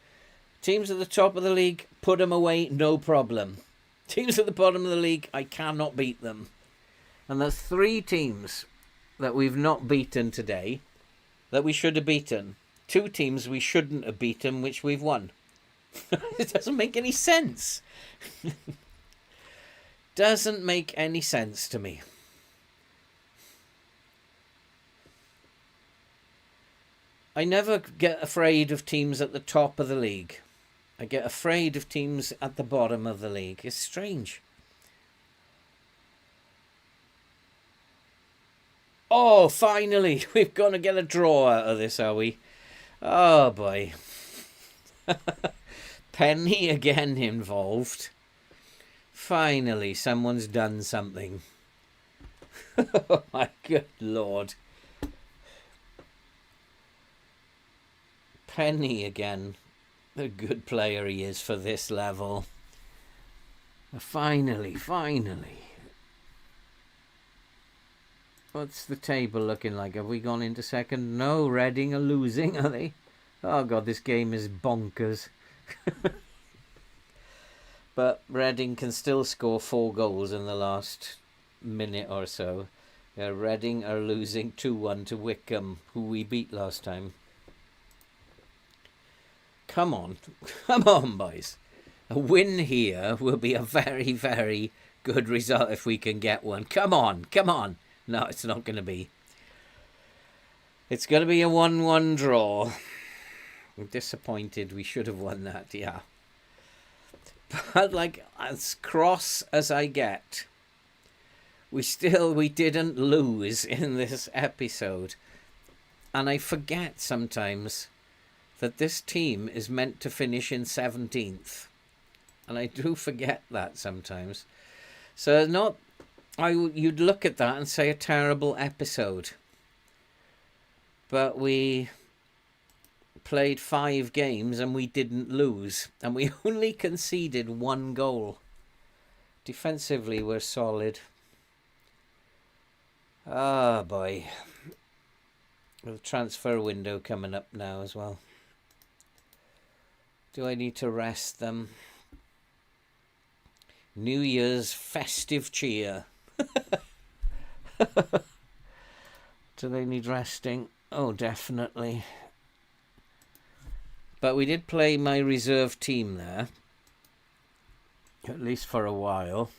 Teams at the top of the league, put them away, no problem. Teams at the bottom of the league, I cannot beat them. And there's 3 teams that we've not beaten today that we should have beaten. 2 teams we shouldn't have beaten, which we've won. It doesn't make any sense. Doesn't make any sense to me. I never get afraid of teams at the top of the league. I get afraid of teams at the bottom of the league. It's strange. Oh, finally, we're going to get a draw out of this, are we? Oh, boy. Penny again involved. Finally, someone's done something. Oh, my good Lord. Penny again. The good player he is for this level. Finally. What's the table looking like? Have we gone into second? No, Reading are losing, are they? Oh, God, this game is bonkers. But Reading can still score 4 goals in the last minute or so. Yeah, Reading are losing 2-1 to Wycombe, who we beat last time. Come on, boys. A win here will be a very, very good result if we can get one. Come on, come on. No, it's not going to be. It's going to be a 1-1 draw. I'm disappointed. We should have won that, yeah. But like, as cross as I get, we didn't lose in this episode. And I forget sometimes that this team is meant to finish in 17th. And I do forget that sometimes. So you'd look at that and say a terrible episode. But we played 5 games and we didn't lose. And we only conceded 1 goal. Defensively, we're solid. Ah, boy. The transfer window coming up now as well. Do I need to rest them? New Year's festive cheer. Do they need resting? Oh, definitely. But we did play my reserve team there. At least for a while.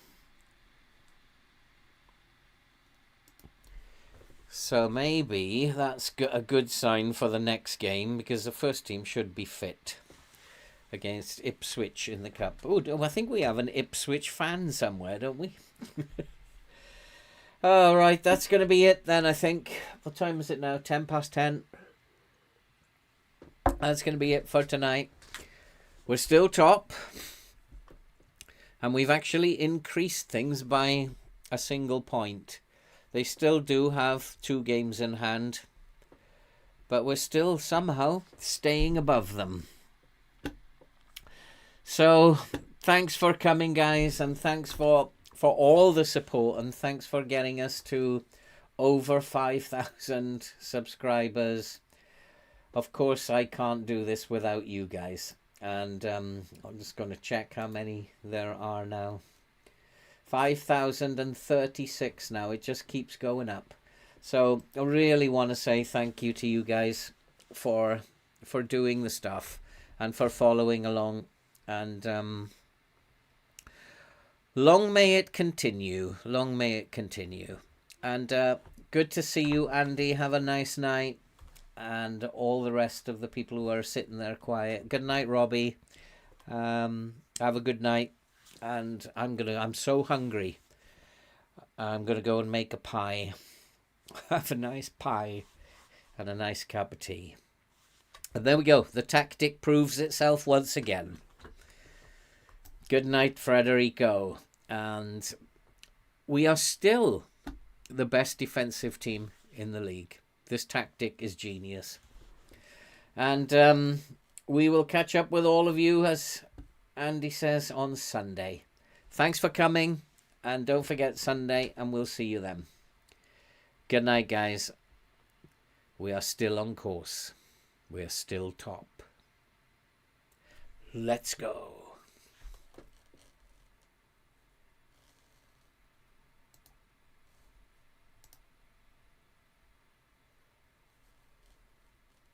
So maybe that's a good sign for the next game, because the first team should be fit against Ipswich in the Cup. Oh, I think we have an Ipswich fan somewhere, don't we? All right, that's going to be it then, I think. What time is it now? 10:10. That's going to be it for tonight. We're still top. And we've actually increased things by a single point. They still do have 2 games in hand, but we're still somehow staying above them. So thanks for coming, guys, and thanks for all the support, and thanks for getting us to over 5,000 subscribers. Of course, I can't do this without you guys, and I'm just going to check how many there are now. 5,036 now. It just keeps going up. So I really want to say thank you to you guys for doing the stuff and for following along. And long may it continue. Long may it continue. And good to see you, Andy. Have a nice night. And all the rest of the people who are sitting there quiet. Good night, Robbie. Have a good night. And I'm so hungry. I'm gonna go and make a pie. Have a nice pie and a nice cup of tea. And there we go. The tactic proves itself once again. Good night, Federico. And we are still the best defensive team in the league. This tactic is genius. And we will catch up with all of you, as Andy says, on Sunday. Thanks for coming, and don't forget Sunday, and we'll see you then. Good night, guys. We are still on course. We are still top. Let's go.